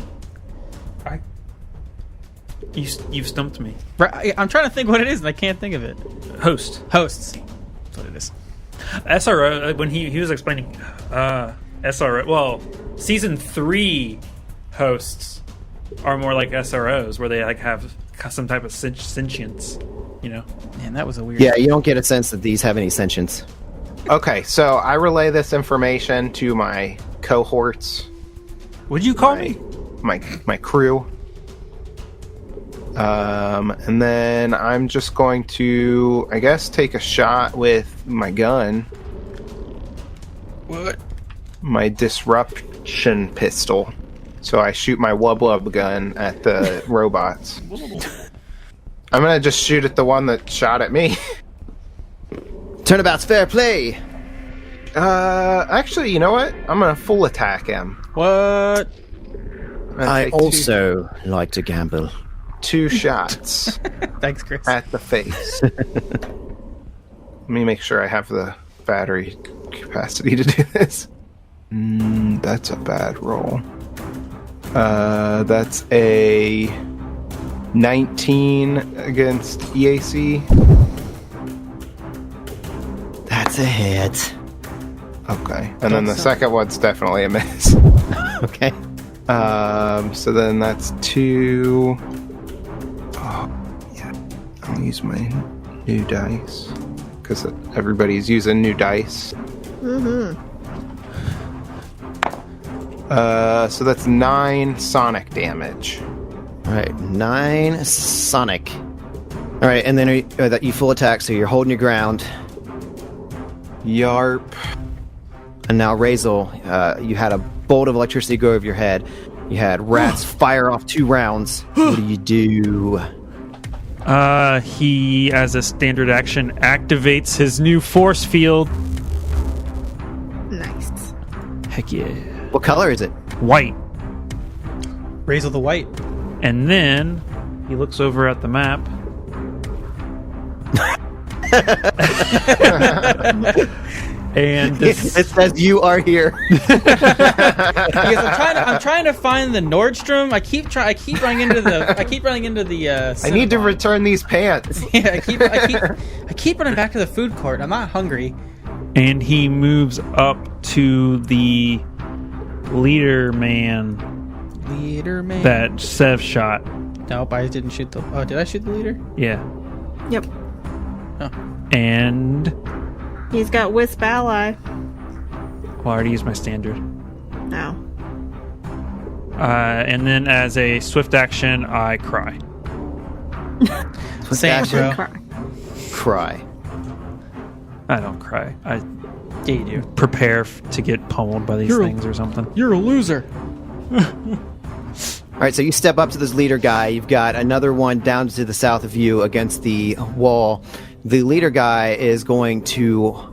You've stumped me. Right, I'm trying to think what it is, and I can't think of it. Hosts. That's what it is. SRO, when he was explaining SRO, well, season 3 hosts are more like SROs, where they like have some type of sentience, Man, that was a weird... Yeah, you don't get a sense that these have any sentience. Okay, so I relay this information to my cohorts. What'd you call me? My crew. And then I'm just going to, I guess, take a shot with my gun. What? My disruption pistol. So I shoot my wub gun at the robots. I'm gonna just shoot at the one that shot at me. Turnabout's fair play. Actually, you know what? I'm gonna full attack him. What? I also like to gamble. 2 shots. Thanks, Chris. At the face. Let me make sure I have the battery capacity to do this. That's a bad roll. That's a 19 against EAC. That's a hit. Okay. And then the second one's definitely a miss. Okay. So then that's 2. Oh, yeah. I'll use my new dice. Because everybody's using new dice. So that's 9 sonic damage. Alright, 9 sonic. Alright, and then that you full attack, so you're holding your ground. Yarp. And now, Razel, you had a bolt of electricity go over your head. You had rats fire off 2 rounds. What do you do? He, as a standard action, activates his new force field. Nice. Heck yeah. What color is it? White. Razel the White. And then he looks over at the map. And this... It says you are here. Because I'm trying to find the Nordstrom. I keep running into the. I need to return these pants. Yeah, I keep running back to the food court. I'm not hungry. And he moves up to the leader man. Leader man. That Sev shot. Nope, I didn't shoot the. Oh, did I shoot the leader? Yeah. Yep. Oh. And He's got Wisp Ally. well, I already used my standard. No. And then as a swift action, I cry. Same, bro. Cry. I don't cry. I Yeah, you do. prepare to get pummeled by these things or something. You're a loser. Alright, so you step up to this leader guy. You've got another one down to the south of you against the wall. The leader guy is going to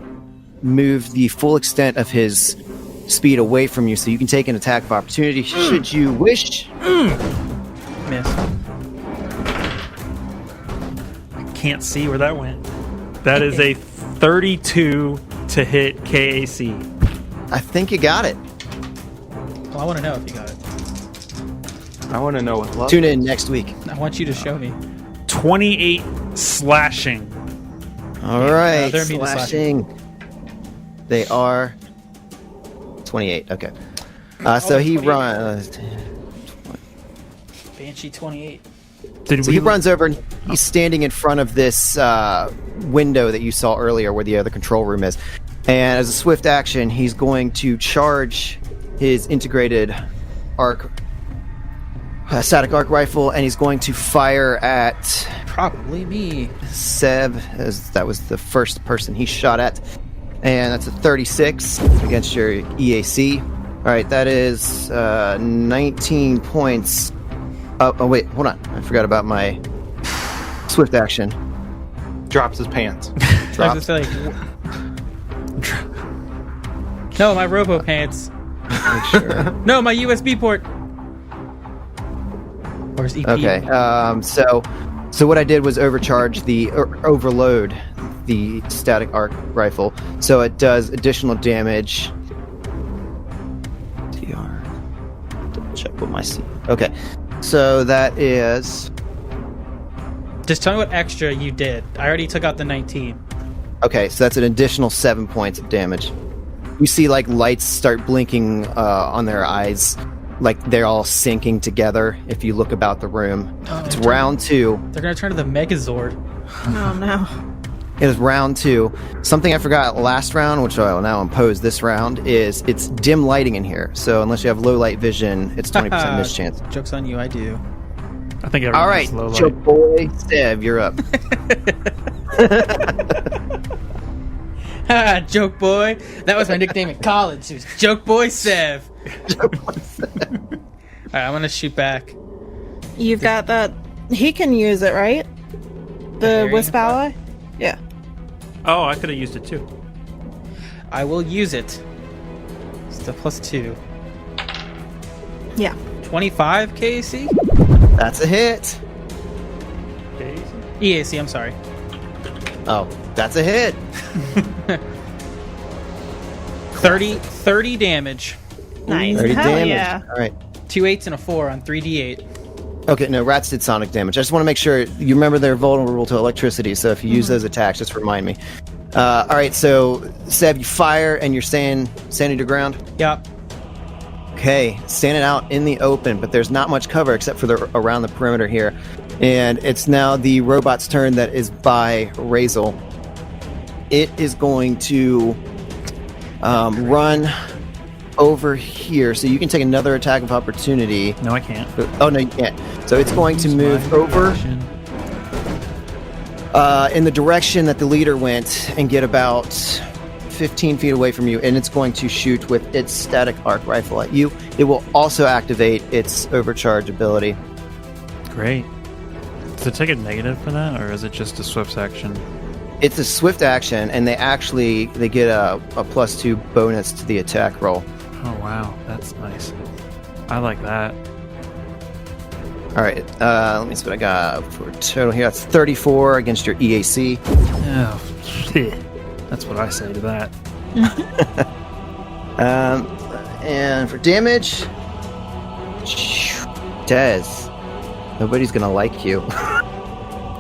move the full extent of his speed away from you so you can take an attack of opportunity should you wish. Miss. I can't see where that went. That is a 32 to hit KAC. I think you got it. Well, I want to know if you got it. I want to know what love. Tune in next week. I want you to show me. 28 slashing. Alright, they're immune to slashing. They are 28, okay. So he runs. Banshee 28. So he runs over and he's standing in front of this window that you saw earlier where the other control room is. And as a swift action, he's going to charge his integrated static arc rifle, and he's going to fire at Probably me. Sev, as that was the first person he shot at. And that's a 36 against your EAC. All right, that is 19 points. Oh, wait, hold on. I forgot about my swift action. Drops his pants. I was just like, no, my robo pants. Make sure. No, my USB port. Where's EP? Okay, so what I did was overload the static arc rifle, so it does additional damage. TR. Double check what my C. Okay, so that is Just tell me what extra you did. I already took out the 19. okay. So that's an additional 7 points of damage. You see, like lights start blinking on their eyes, like they're all syncing together. If you look about the room, it's round 2. They're gonna turn to the Megazord. Oh no. It is round 2. Something I forgot last round, which I will now impose this round, is it's dim lighting in here. So unless you have low light vision, it's 20% miss chance. Joke's on you, I do. I think All right, low light. Joe boy, Sev, you're up. Ha, Joke Boy. That was my nickname in college. It was Joke Boy Sev. Alright, I'm gonna shoot back. You've got that. He can use it, right? The Harry Wisp and ally? Yeah. Oh, I could have used it too. I will use it. It's the +2. Yeah. 25 KC? That's a hit. EAC, I'm sorry. Oh, that's a hit. 30 damage. Nice. 30 Hell damage. yeah. All right. 2 8s and a 4 on 3d8. Okay, no, rats did sonic damage. I just want to make sure you remember they're vulnerable to electricity, so if you use those attacks, just remind me. All right, so Seb, you fire and you're standing your ground. Yep. Okay, standing out in the open, but there's not much cover except for around the perimeter here. And it's now the robot's turn that is by Razel. It is going to run over here, so you can take another attack of opportunity. No, I can't. Oh, no, you can't. So it's going to move over in the direction that the leader went and get about 15 feet away from you, and it's going to shoot with its static arc rifle at you. It will also activate its overcharge ability. Great. Does it take a negative for that, or is it just a swift action? It's a swift action, and they get a +2 bonus to the attack roll. Oh, wow. That's nice. I like that. All right, let me see what I got for total here. That's 34 against your EAC. Oh, that's what I say to that. And for damage, Des, nobody's gonna like you,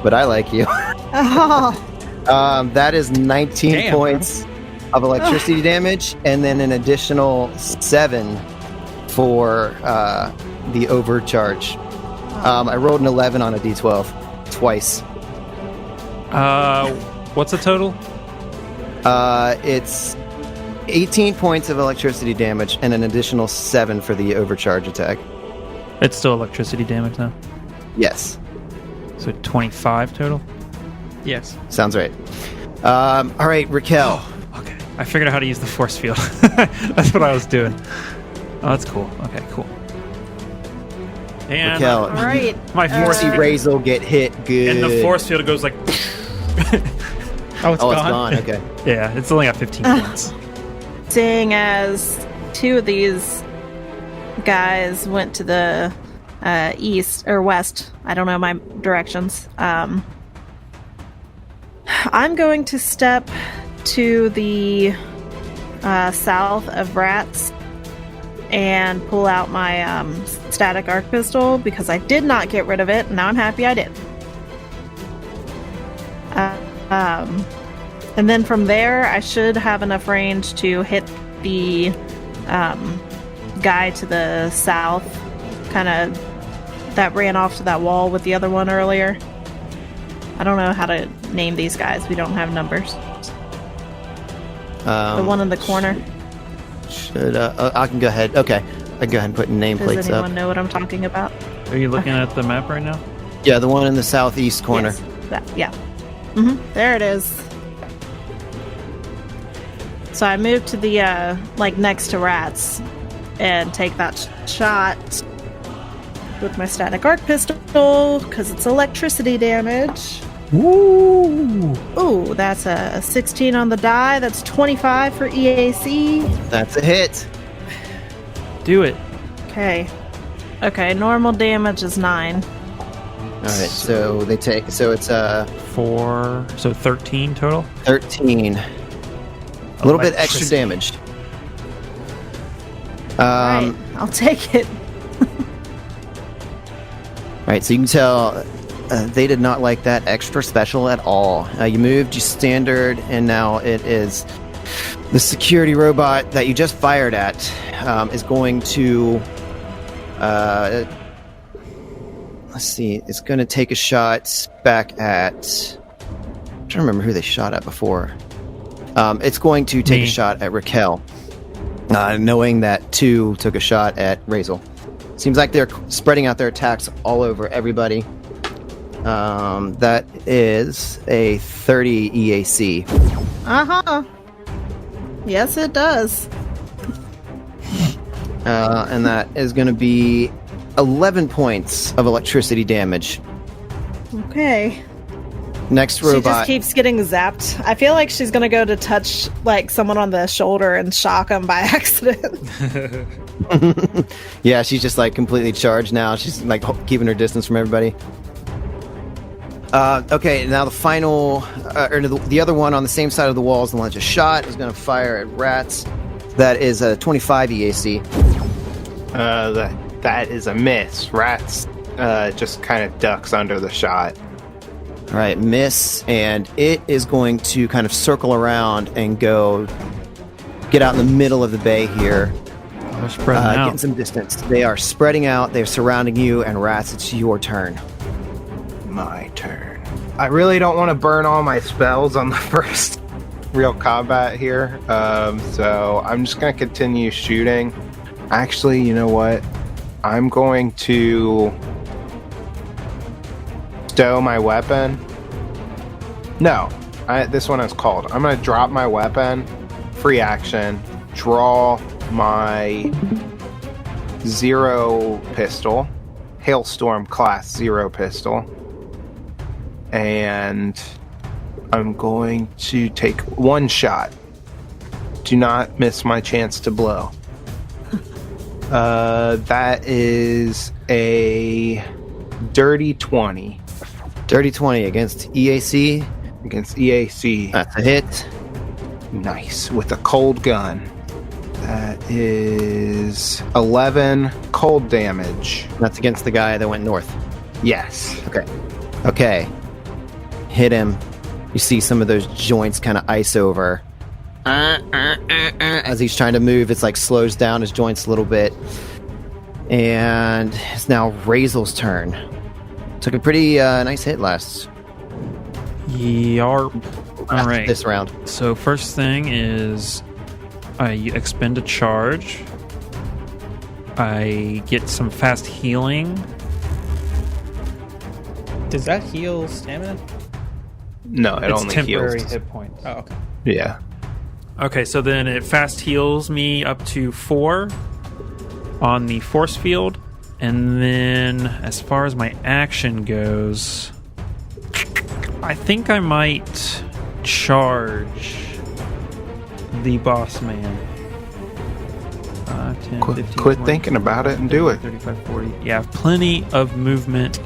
but I like you. Oh. That is 19 Damn, points of electricity damage, and then an additional 7 for the overcharge. I rolled an 11 on a d12 twice. What's the total? It's 18 points of electricity damage and an additional 7 for the overcharge attack. It's still electricity damage now. Yes, So 25 total? Yes. sounds right. All right, Raquel. Okay. I figured out how to use the force field. That's what I was doing. Oh, that's cool. Okay, cool. And Raquel, All right. my force see Razel get hit good. and the force field goes like Oh, it's Oh, gone. it's gone. Okay. yeah, it's only got 15 points. Seeing as 2 of these guys went to the east or west, I don't know my directions. I'm going to step to the south of Rats and pull out my static arc pistol because I did not get rid of it, and now I'm happy I did. And then from there, I should have enough range to hit the guy to the south, kind of that ran off to that wall with the other one earlier. I don't know how to name these guys. We don't have numbers. The one in the corner. Should I can go ahead. Okay, I can go ahead and put nameplates Does anyone know what I'm talking about? Are you looking at the map right now? Yeah, the one in the southeast corner. Yes, yeah. There it is. So I moved to the next to rats and take that shot with my static arc pistol because it's electricity damage. Woo! Ooh, that's a 16 on the die. That's 25 for EAC. That's a hit. Do it. Okay, normal damage is 9. All right, so they take. So it's 4. So 13 total. 13. A little bit extra damage. Alright, I'll take it. Alright, so you can tell they did not like that extra special at all. You moved, you standard, and now it is the security robot that you just fired at is going to... let's see, it's going to take a shot back at... I'm trying to remember who they shot at before. It's going to take a shot at Raquel, knowing that 2 took a shot at Razel. Seems like they're spreading out their attacks all over everybody. That is a 30 EAC. Yes, it does. And that is going to be 11 points of electricity damage. Okay. Next She robot. just keeps getting zapped. I feel like she's gonna go to touch like someone on the shoulder and shock them by accident. Yeah, she's just like completely charged now. She's like keeping her distance from everybody. Okay, now the final, or the other one on the same side of the wall is the one that just shot. Is going to fire at rats. That is a 25 EAC. That is a miss. Rats just kind of ducks under the shot. All right, miss, and it is going to kind of circle around and get out in the middle of the bay here. They're spreading out. Getting some distance. They are spreading out. They're surrounding you, and rats, it's your turn. My turn. I really don't want to burn all my spells on the first real combat here, so I'm just going to continue shooting. Actually, you know what? I'm going to stow my weapon. No, this one is called. I'm going to drop my weapon, free action, draw my 0 pistol, Hailstorm class 0 pistol, and I'm going to take 1 shot. Do not miss my chance to blow. That is a dirty 20. Dirty 20 against EAC. Against EAC. That's a hit. Nice. With a cold gun. That is 11 cold damage. That's against the guy that went north. Yes. Okay. Hit him. You see some of those joints kind of ice over. As he's trying to move, it's like slows down his joints a little bit. And it's now Razel's turn. Took a pretty nice hit last Yarp. All right. this round. So first thing is I expend a charge. I get some fast healing. Does that heal stamina? No, it It's only temporary heals. hit points. Oh, okay. Yeah. Okay, so then it fast heals me up to 4 on the force field. And then as far as my action goes, I think I might charge the boss man. 10, 15, Quit 20, thinking about it and do it. 35, 40. Yeah, plenty of movement.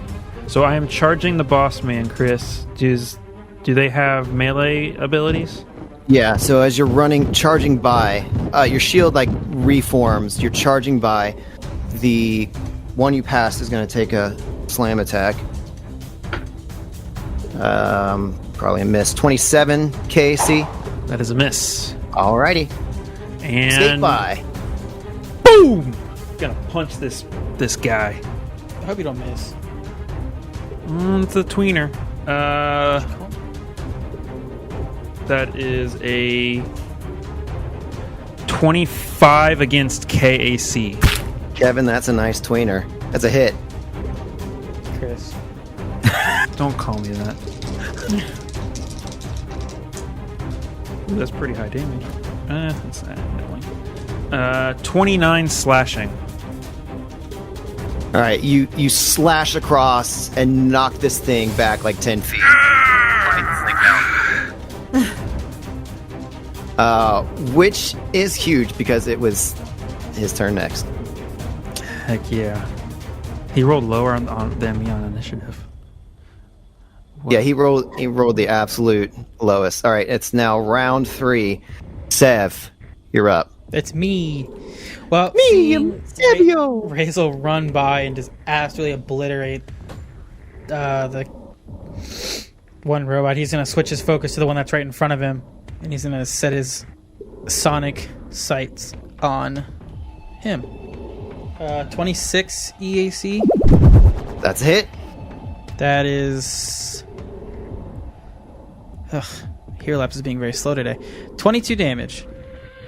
So I am charging the boss man, Chris. Do they have melee abilities? Yeah, so as you're charging by, your shield like reforms. You're charging by. The one you passed is going to take a slam attack. Probably a miss. 27 KC. That is a miss. Alrighty. And Skate by. boom! gonna punch this guy. I hope you don't miss. It's a tweener. That is a 25 against KAC. Kevin, that's a nice tweener. That's a hit. Chris. Don't call me that. Ooh, that's pretty high damage. That's annoying. 29 slashing. All right, you slash across and knock this thing back like 10 feet. Which is huge because it was his turn next. Heck yeah. He rolled lower than me on initiative. Yeah, he rolled the absolute lowest. All right, it's now round 3. Sev, you're up. It's me. Well, Ray's will run by and just absolutely obliterate the one robot. He's going to switch his focus to the one that's right in front of him, and he's going to set his sonic sights on him. 26 EAC. That's a hit. That is... Hero Lapse is being very slow today. 22 damage.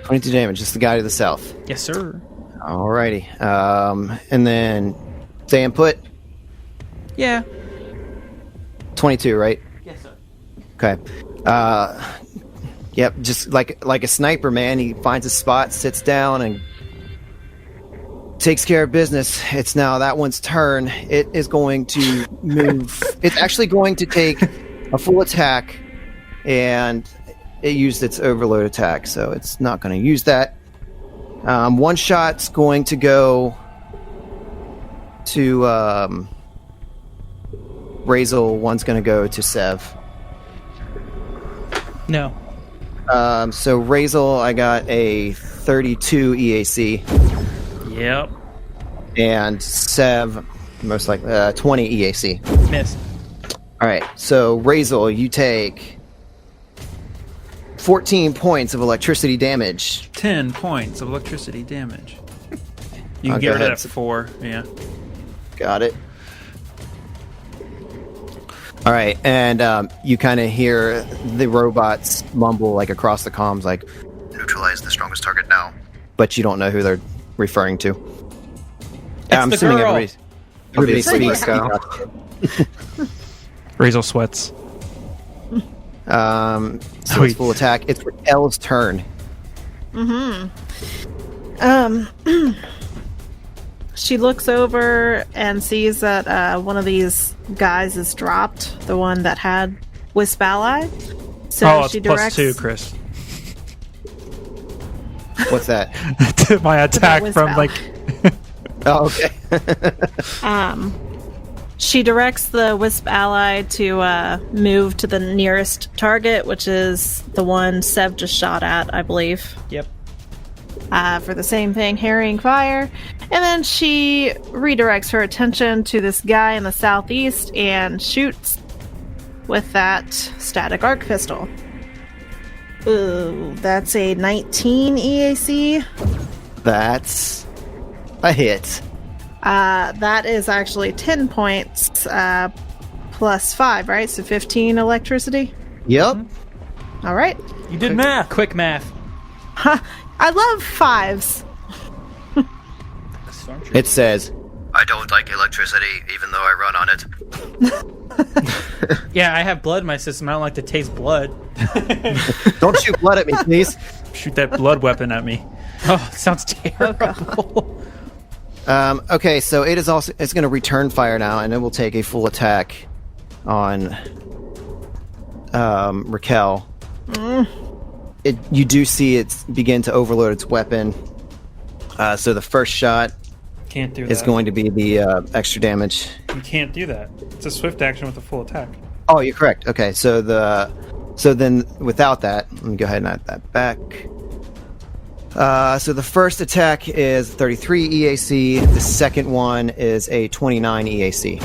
22 damage. Just the guy to the south. Yes, sir. Alrighty. And then stay and put. Yeah. 22, right? Yes, sir. Okay. Yep. Just like a sniper, man. He finds a spot, sits down, and takes care of business. It's now that one's turn. It is going to move. It's actually going to take a full attack, and it used its overload attack, so it's not going to use that. One shot's going to go to Razel. One's going to go to Sev. No. So Razel, I got a 32 EAC. Yep. And Sev, most likely 20 EAC. Miss. All right. So Razel, you take 14 points of electricity damage. 10 points of electricity damage. You can I'll get go rid ahead. of that 4. Yeah. Got it. All right, and you kind of hear the robots mumble like across the comms, like Neutralize the strongest target now. but you don't know who they're referring to. I'm the assuming girl. everybody Obviously, speaks. Raquel. Razel sweats. So Wait. it's full attack. It's Raquel's turn. She looks over and sees that one of these guys is dropped, the one that had Wisp Ally. So It's she plus directs 2, Chris. What's that? My attack Wisp from Ally. like. Oh, okay. She directs the Wisp Ally to move to the nearest target, which is the one Sev just shot at, I believe. Yep. For the same thing, harrying fire. And then she redirects her attention to this guy in the southeast and shoots with that static arc pistol. Ooh, that's a 19 EAC. That's a hit. That is actually 10 points plus 5, right? So 15 electricity. Yep. All right. You did math. Quick math. I love 5s. It says, I don't like electricity, even though I run on it. Yeah, I have blood in my system. I don't like to taste blood. "Don't shoot blood at me, please." Shoot that blood weapon at me. Oh, it sounds terrible. Okay, so it's going to return fire now, and it will take a full attack on Raquel. You do see it begin to overload its weapon. So the first shot Can't do is that. going to be the extra damage. You can't do that. It's a swift action with a full attack. Oh, you're correct. Okay, so then without that, let me go ahead and add that back. So the first attack is 33 EAC. The second one is a 29 EAC.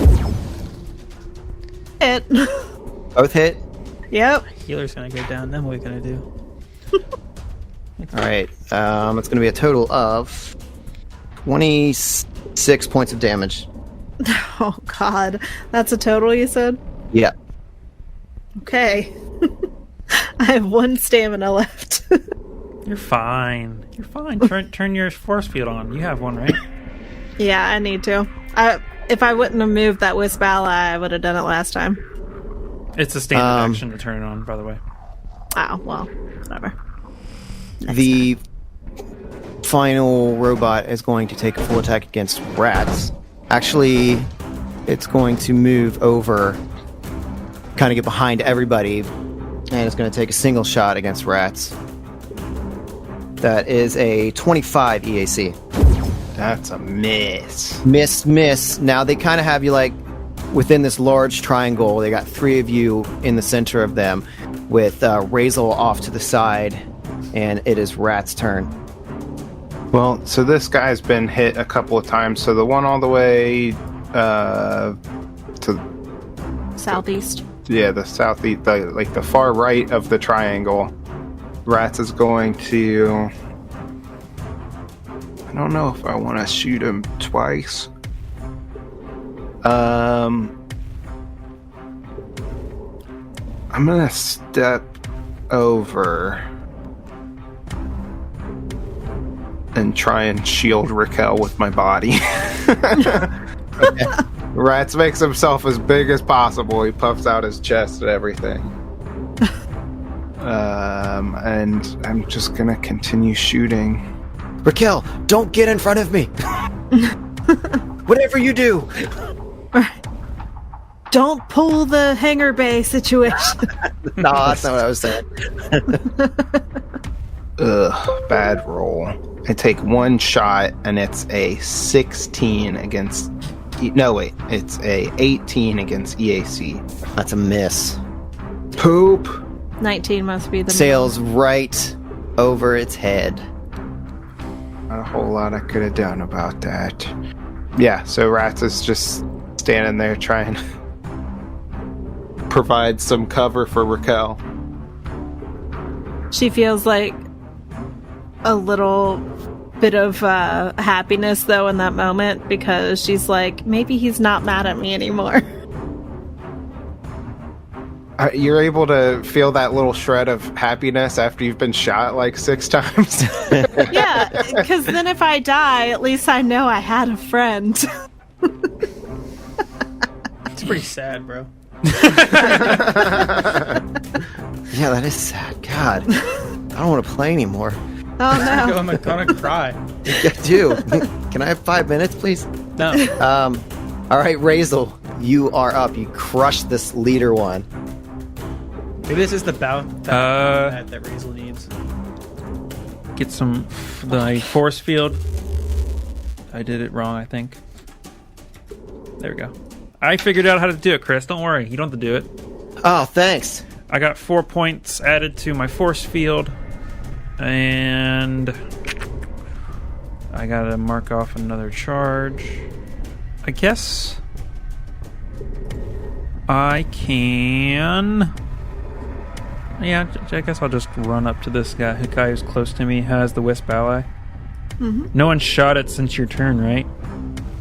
Hit. Both hit. Yep. Healer's gonna go down. Then what are we gonna do? All right. It's going to be a total of 26 points of damage. Oh, God. That's a total, you said? Yeah. Okay. I have 1 stamina left. You're fine. You're fine. Turn your force field on. You have one, right? Yeah, I need to. If I wouldn't have moved that Wisp ally, I would have done it last time. It's a standard action to turn it on, by the way. Oh, well, whatever. The final robot is going to take a full attack against rats. Actually, it's going to move over, kind of get behind everybody, and it's going to take a single shot against rats. That is a 25 EAC. That's a miss. Miss. Now they kind of have you like within this large triangle. They got 3 of you in the center of them, with Razel off to the side, and it is Rat's turn. Well, so this guy's been hit a couple of times. So the one all the way to Southeast. the southeast, like the far right of the triangle. Rats is going to. I don't know if I want to shoot him twice. I'm gonna step over and try and shield Raquel with my body. Okay. Rats makes himself as big as possible. He puffs out his chest and everything. And I'm just gonna continue shooting. Raquel, don't get in front of me. Whatever you do. Don't pull the hangar bay situation. No, that's not what I was saying. Ugh, bad roll. I take 1 shot, and it's a 16 against... No, wait. It's a 18 against EAC. That's a miss. Poop! 19 must be the Sails right over its head. Not a whole lot I could have done about that. Yeah, so Rats is just standing there trying to provide some cover for Raquel. She feels like a little bit of happiness, though, in that moment, because she's like, maybe he's not mad at me anymore. You're able to feel that little shred of happiness after you've been shot like 6 times? Yeah, because then if I die, at least I know I had a friend. It's pretty sad, bro. Yeah, that is sad. God, I don't want to play anymore. Oh, no. I'm gonna cry. I do. Can I have 5 minutes, please? No. All right, Razel, you are up. You crushed this leader one. Maybe this is the bout that Razel needs. Get the force field. I did it wrong, I think. There we go. I figured out how to do it, Chris. Don't worry. You don't have to do it. Oh, thanks. I got 4 points added to my force field. And I gotta mark off another charge. I guess I can... Yeah, I guess I'll just run up to this guy who's close to me, has the Wisp ally. Mm-hmm. No one shot it since your turn, right?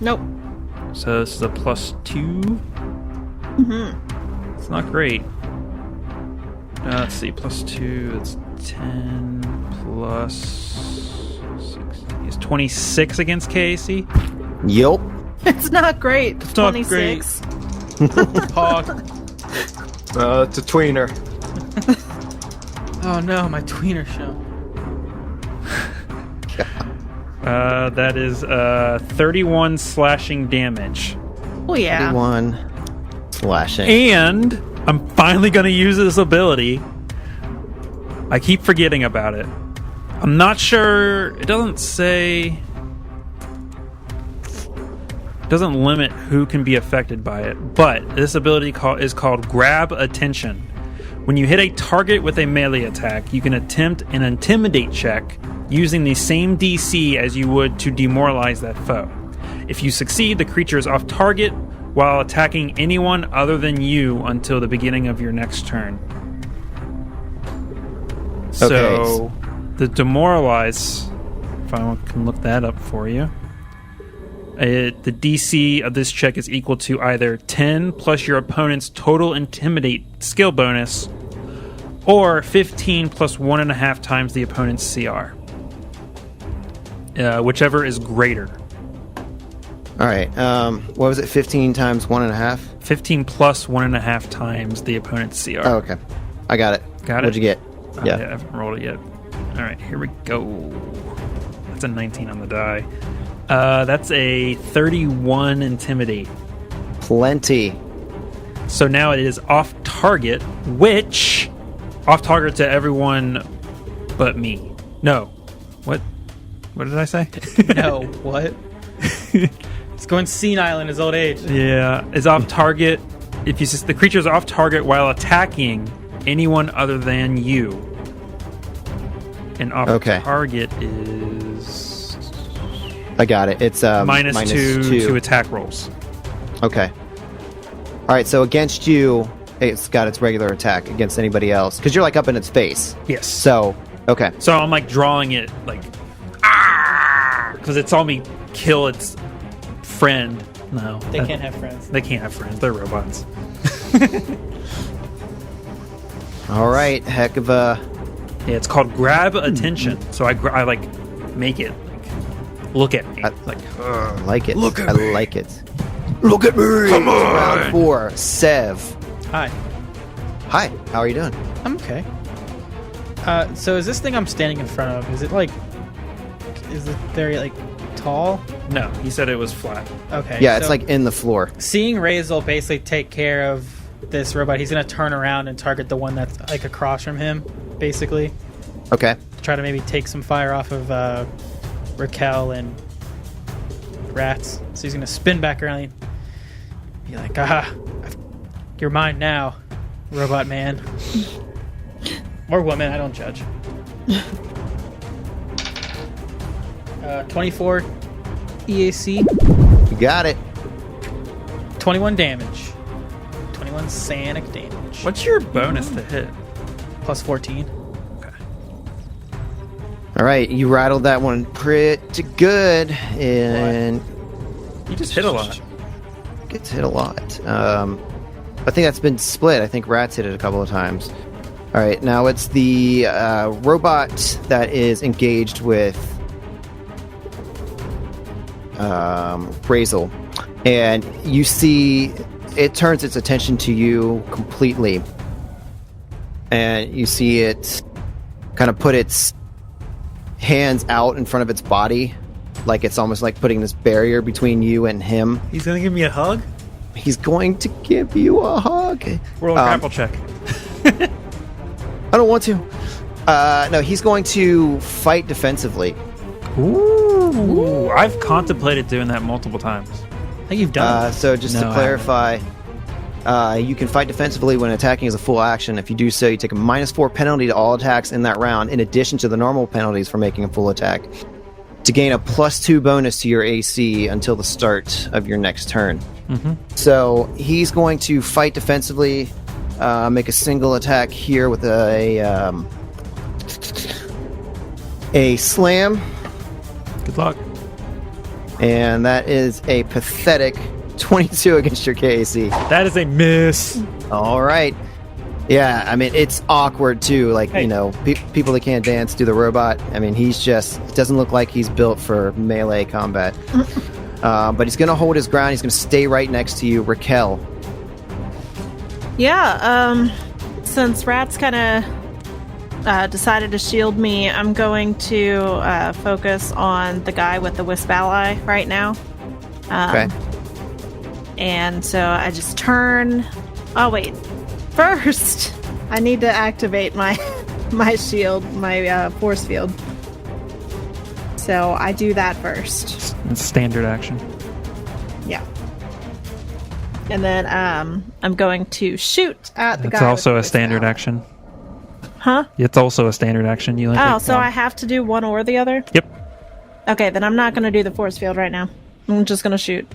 Nope. So this is a +2. Mm-hmm. It's not great. Let's see, +2, it's 10 plus 6. He's 26 against KAC. Yup. It's not great. It's not 26. Hog. It's a tweener. Oh no, my tweener show. That is 31 slashing damage. Oh, yeah. 31 slashing. And I'm finally going to use this ability. I keep forgetting about it. I'm not sure. It doesn't say... It doesn't limit who can be affected by it. But this ability is called Grab Attention. When you hit a target with a melee attack, you can attempt an intimidate check using the same DC as you would to demoralize that foe. If you succeed, the creature is off target while attacking anyone other than you until the beginning of your next turn. So, the demoralize, if I can look that up for you. The DC of this check is equal to either 10 plus your opponent's total Intimidate skill bonus, or 15 plus 1.5 times the opponent's CR. Whichever is greater. All right. What was it? 15 times 1.5? 15 plus 1.5 times the opponent's CR. Oh, okay. I got it. Got it? What'd you get? Yeah. I haven't rolled it yet. All right, here we go. That's a 19 on the die. That's a 31 Intimidate. Plenty. So now it is off target, which... Off target to everyone but me. No. What did I say? No, what? He's going senile in his old age. Yeah, is off target. If the creature is off target while attacking anyone other than you. And off target is... I got it. It's minus two to attack rolls. Okay. All right, so against you, it's got its regular attack against anybody else. Because you're like up in its face. Yes. So, okay. So I'm like drawing it like... Because it saw me kill its friend. No. They can't have friends. They can't have friends. They're robots. All right. Heck of a... Yeah, it's called grab attention. So I like make it like, look at me. I like it. Look at I me. like it. Look at me. Come on. Round 4. Sev. Hi. Hi. How are you doing? I'm okay. So is this thing I'm standing in front of, is it very like tall? No, he said it was flat. Okay. Yeah, it's so like in the floor. seeing Razel basically take care of this robot, he's going to turn around and target the one that's like across from him, basically. Okay. Try to maybe take some fire off of Raquel and Rats. So he's going to spin back around and be like, you're mine now, robot man. Or woman, I don't judge. 24 EAC. You got it. 21 damage. 21 Sanic damage. What's your bonus to hit? Plus 14. Okay. All right. You rattled that one pretty good. And You just hit a lot. gets hit a lot. I think that's been split. I think Rats hit it a couple of times. All right. Now it's the robot that is engaged with Razel. And you see it turns its attention to you completely. And you see it kind of put its hands out in front of its body. Like it's almost like putting this barrier between you and him. He's gonna give me a hug. He's going to give you a hug. Roll a grapple check. I don't want to. No, he's going to fight defensively. Ooh. I've contemplated doing that multiple times. I think you've done it. So just No, to I clarify, you can fight defensively when attacking as a full action. If you do so, you take a -4 penalty to all attacks in that round, in addition to the normal penalties for making a full attack, to gain a +2 bonus to your AC until the start of your next turn. Mm-hmm. So he's going to fight defensively, make a single attack here with a slam, Good luck. and that is a pathetic 22 against your KAC. That is a miss. All right. Yeah, I mean, it's awkward too. Like, Hey. you know, people that can't dance do the robot. I mean, it doesn't look like he's built for melee combat. But he's going to hold his ground. He's going to stay right next to you, Raquel. Yeah, since Rat's kind of decided to shield me, I'm going to focus on the guy with the Wisp Ally right now. Okay. And so I just turn... Oh, wait. First, I need to activate my shield, my force field. So I do that first. It's standard action. Yeah. And then I'm going to shoot at the It's guy. also with a the standard Wisp action. Huh? It's also a standard action. You only Oh, take so one. I have to do one or the other? Yep. Okay, then I'm not going to do the force field right now. I'm just going to shoot.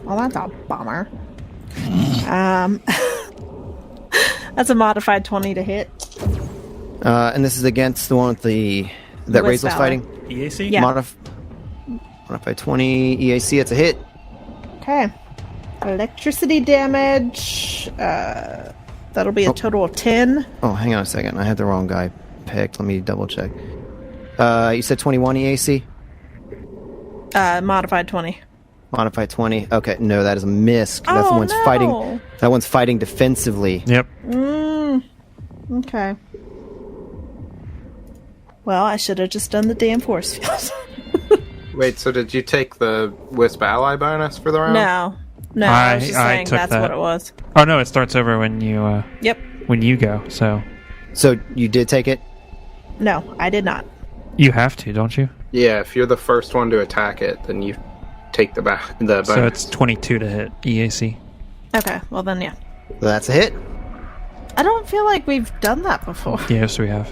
Well, that's a bummer. That's a modified 20 to hit. And this is against the one with that Wisp Razel's Ally. fighting? EAC? Yeah. Modified 20 EAC. It's a hit. Okay. Electricity damage. That'll be a total of 10. Oh, hang on a second. I had the wrong guy picked. Let me double check. You said 21 EAC? Modified 20. Modified 20. Okay, no, that is a miss. That's the one's no. fighting. That one's fighting defensively. Yep. Okay. Well, I should have just done the damn force field. Wait, so did you take the Wisp ally bonus for the round? No, I was just I saying took that's that. what it was. Oh no, it starts over when you Yep. when you go. So So you did take it? No, I did not. you have to, don't you? Yeah, if you're the first one to attack it, then you take the bonus. So it's 22 to hit EAC. Okay, well then, yeah. That's a hit. I don't feel like we've done that before. Yes, we have.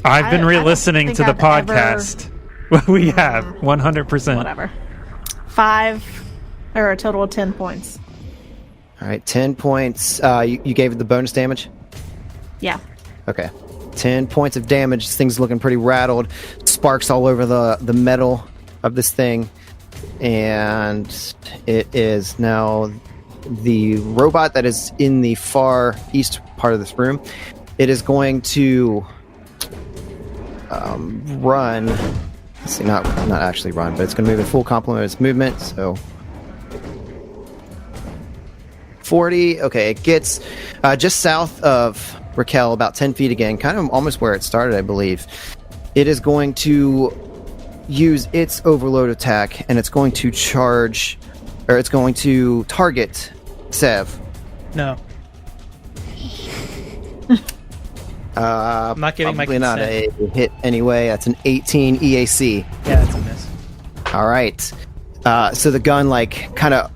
I've been I re-listening don't to the think I've podcast. We have 100%. Whatever. 5, or a total of 10 points. All right, 10 points. You gave it the bonus damage? Yeah. Okay. 10 points of damage. This thing's looking pretty rattled. Sparks all over the metal of this thing. And it is now the robot that is in the far east part of this room. It is going to run. Let's see, not actually run, but it's going to move a full complement of its movement. So 40. Okay, it gets just south of Raquel, about 10 feet again, kind of almost where it started, I believe. It is going to use its overload attack, and it's going to charge, or it's going to target Sev. No. I'm not getting my Probably not a consent. hit anyway. That's an 18 EAC. Yeah, that's a miss. All right. So the gun kind of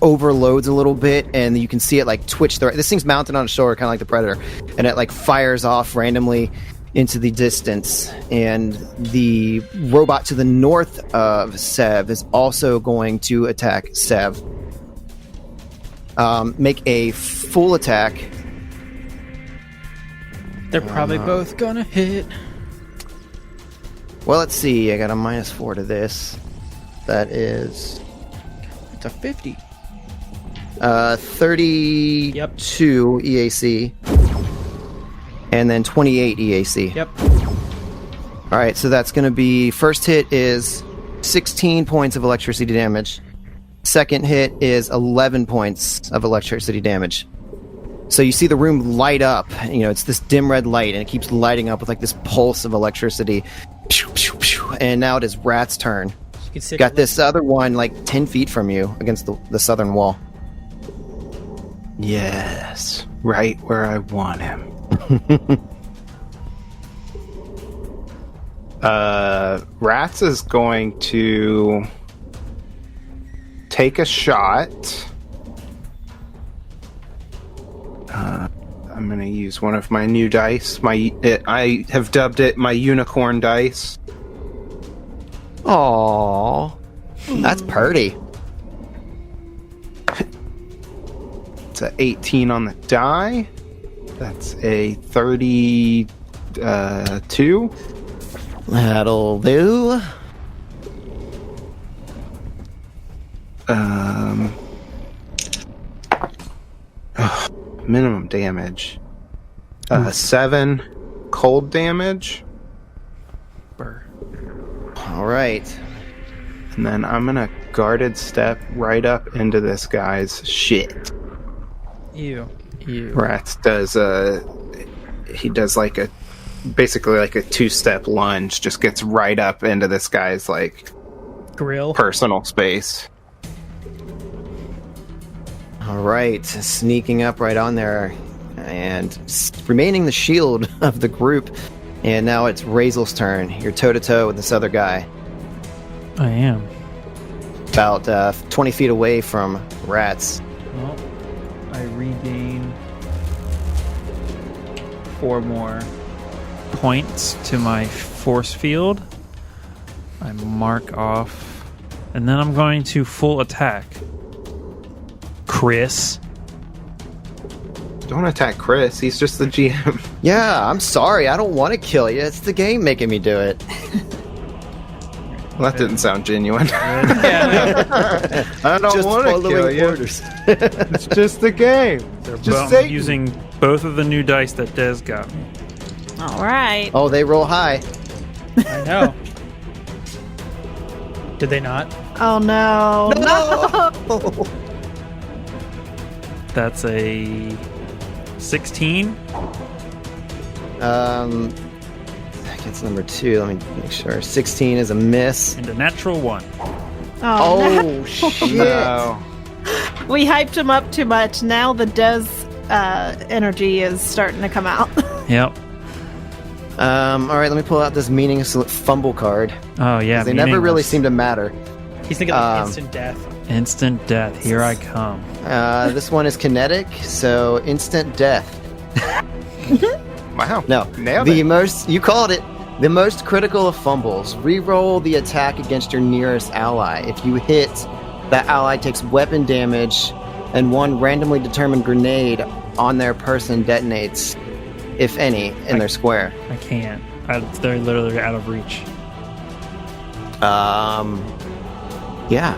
overloads a little bit, and you can see it twitch. This thing's mounted on a shoulder, kind of like the Predator, and it fires off randomly into the distance. And the robot to the north of Sev is also going to attack Sev. Make a full attack. They're probably both gonna hit. Well, let's see. I got a -4 to this. That is It's a 50. 32 Yep. EAC. And then 28 EAC. Yep. All right, so that's going to be... First hit is 16 points of electricity damage. Second hit is 11 points of electricity damage. So you see the room light up. It's this dim red light, and it keeps lighting up with this pulse of electricity. And now it is Rat's turn. You can sit Got this other one 10 feet from you against the southern wall. Yes, right where I want him. Rats is going to take a shot. I'm going to use one of my new dice. I have dubbed it my unicorn dice. Aww. That's pretty. It's a 18 on the die. That's a 32. That'll do. Minimum damage. 7 cold damage. All right. And then I'm gonna guarded step right up into this guy's shit. Ew. Rats does he does basically a 2-step lunge, just gets right up into this guy's Grill. personal space. All right. Sneaking up right on there and remaining the shield of the group. And now it's Razel's turn. You're toe-to-toe with this other guy. I am. About 20 feet away from Rats. Well, I regain 4 more. Points to my force field. I mark off. And then I'm going to full attack. Chris. Don't attack Chris, he's just the GM. Yeah, I'm sorry. I don't want to kill you. It's the game making me do it. Well, that didn't sound genuine. Yeah, I don't Just want to following kill you. orders. It's just the game. Just say using both of the new dice that Des got me. All right. Oh, they roll high. I know. Did they not? Oh no. No. That's a 16. That's number 2. Let me make sure. 16 is a miss. And a natural 1. Oh, no. Oh, shit. no. We hyped him up too much. Now the Des energy is starting to come out. Yep. All right, let me pull out this meaningless fumble card. Oh, yeah. They never really meaningless. seem to matter. He's thinking like instant death. Instant death. Here I come. This one is kinetic, so instant death. Wow. No, Nailed the it. most, you called it, the most critical of fumbles. Reroll the attack against your nearest ally. If you hit, that ally takes weapon damage, and one randomly determined grenade on their person detonates, if any, in their square. I can't. They're literally out of reach. Yeah.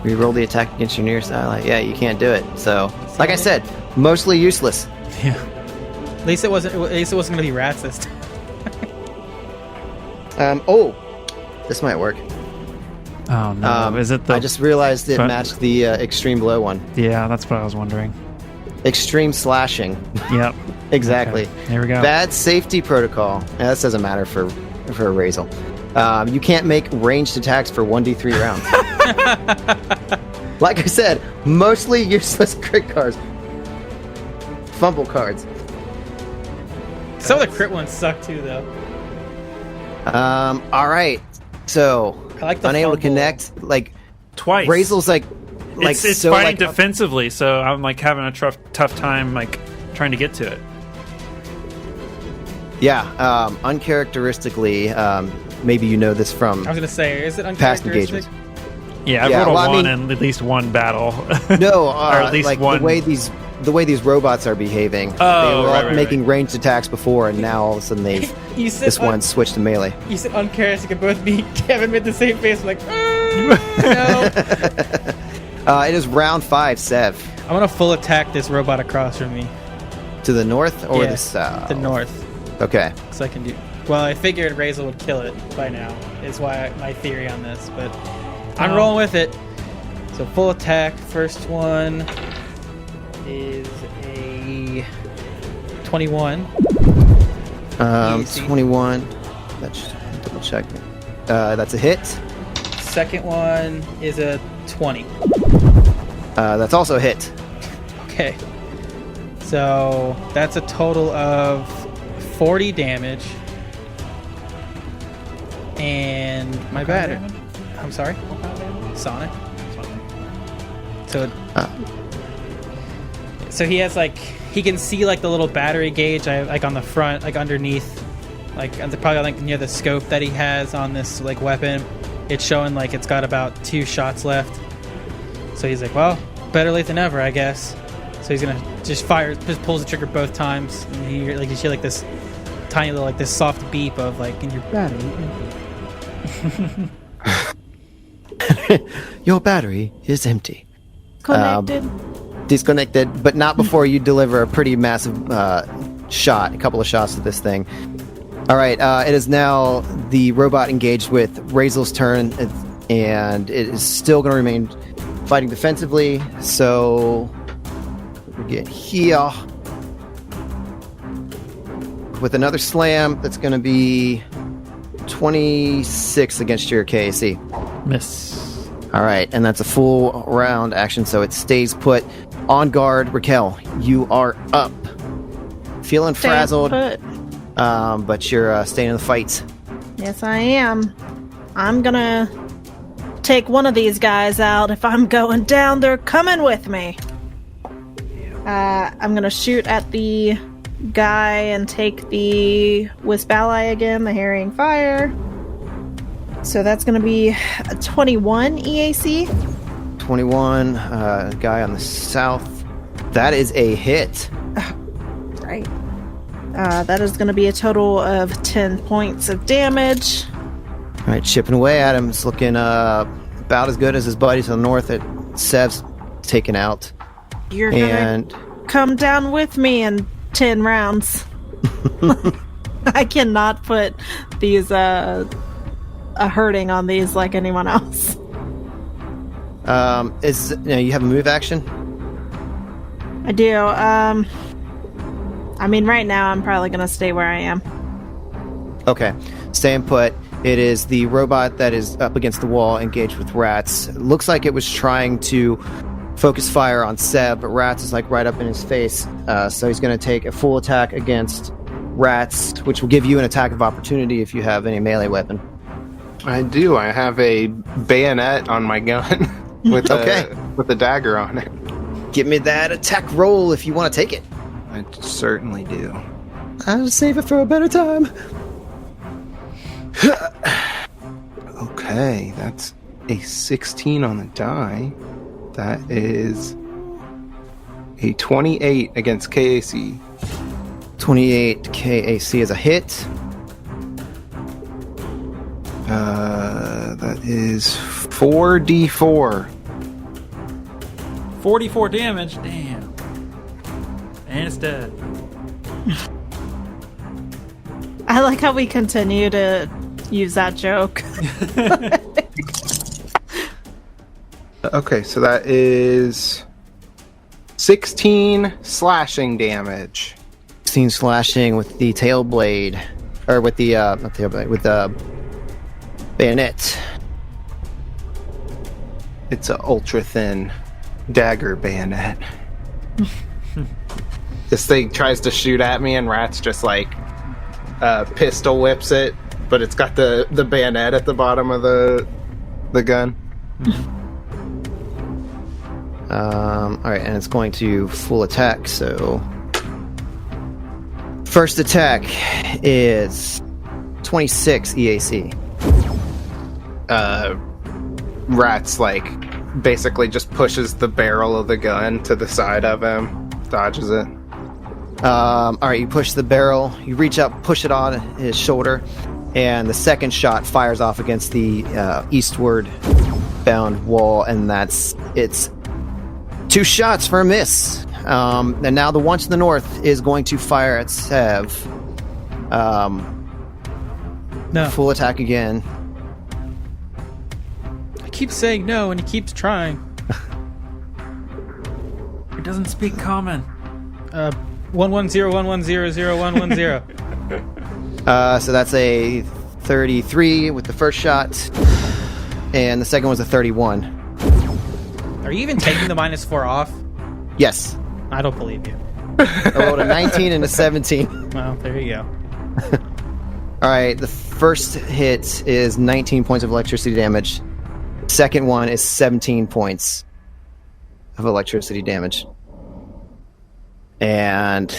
Reroll the attack against your nearest ally. Yeah, you can't do it. So, like I said, mostly useless. Yeah. At least it wasn't going to be rats this time. Oh, this might work. Oh, no. Is it the... I just realized it But- matched the extreme blow one. Yeah, that's what I was wondering. Extreme slashing. Yep. Exactly. Okay, there we go. Bad safety protocol. Yeah, this doesn't matter for Razel. You can't make ranged attacks for 1d3 rounds. Like I said, mostly useless crit cards. Fumble cards. Some of the crit ones suck too, though. All right. So, I like the unable to fumble. connect. Like, Twice. Razel's like It's so fighting like defensively, so I'm like having a tough time like trying to get to it. yeah. Uncharacteristically, maybe you know this from I was going to say, is it past uncharacteristic? engagements. Yeah, I've Yeah, rolled a well, I 1 mean- in at least one battle. No, Or at least like one. the way these robots are behaving. They Oh, were all right, making right. ranged attacks before, and now all of a sudden they've You said this one switched to melee. You said uncharacteristic, and both me and Kevin made the same face. I'm like, no. It is round 5, Sev. I'm going to full attack this robot across from me. To the north or Yeah, the south? The north. Okay. So I can do. Well, I figured Razel would kill it by now. Is why my theory on this, but I'm rolling with it. So full attack. First one is a 21. Easy. 21. Let's double check. That's a hit. Second one is a 20. That's also a hit. Okay. So that's a total of 40 damage. And my battery. I'm sorry? Sonic. So he has like he can see like the little battery gauge like on the front, like underneath, like probably like near the scope that he has on this like weapon. It's showing like it's got about 2 shots left. So he's like, well, better late than never, I guess. So he's gonna just pulls the trigger both times, and you hear like this tiny little like this soft beep of like in your battery. Your battery is empty. Connected. Disconnected, but not before you deliver a pretty massive shot, a couple of shots to this thing. All right, it is now the robot engaged with Razel's turn, and it is still going to remain fighting defensively. So we get here with another slam. That's going to be 26 against your KAC. Miss. All right, and that's a full round action, so it stays put. On guard, Raquel, you are up. Feeling Stay frazzled, put. but you're staying in the fight. Yes, I am. I'm gonna take one of these guys out. If I'm going down, they're coming with me. I'm gonna shoot at the guy and take the Wisp Ally again, the Harrying Fire. So that's gonna be a 21 EAC. 21, guy on the south. That is a hit. Right. That is going to be a total of 10 points of damage. All right, chipping away at him. It's looking about as good as his buddy to the north that Sev's taken out. You're And going to come down with me in 10 rounds. I cannot put these a hurting on these like anyone else. you have a move action? I do. I mean, right now I'm probably going to stay where I am. Okay, staying put. It is the robot that is up against the wall, engaged with Rats. It looks like it was trying to focus fire on Seb, but Rats is like right up in his face. So he's going to take a full attack against Rats, which will give you an attack of opportunity if you have any melee weapon. I do. I have a bayonet on my gun with a dagger on it. Give me that attack roll if you want to take it. I certainly do. I'll save it for a better time. Okay, that's a 16 on the die. That is a 28 against KAC. 28 KAC is a hit. That is 4d4. 44 damage. Damn. And it's dead. I like how we continue to use that joke. Okay, so that is 16 slashing damage. 16 slashing with the tail blade. Or with the, not tail blade, with the bayonet. It's an ultra thin dagger bayonet. This thing tries to shoot at me, and Rat's just like pistol whips it, but it's got the bayonet at the bottom of the gun. Alright, and it's going to full attack, so first attack is 26 EAC. Rat's like basically just pushes the barrel of the gun to the side of him, dodges it. Alright, you push the barrel, you reach up, push it on his shoulder, and the second shot fires off against the eastward bound wall, and it's 2 shots for a miss. And now the one to the north is going to fire at Sev. No. Full attack again. I keep saying no, and he keeps trying. It doesn't speak common. 11011001110. So that's a 33 with the first shot, and the second was a 31. Are you even taking the -4 off? Yes. I don't believe you. I rolled a 19 and a 17. Well, there you go. Alright, the first hit is 19 points of electricity damage. Second one is 17 points of electricity damage. And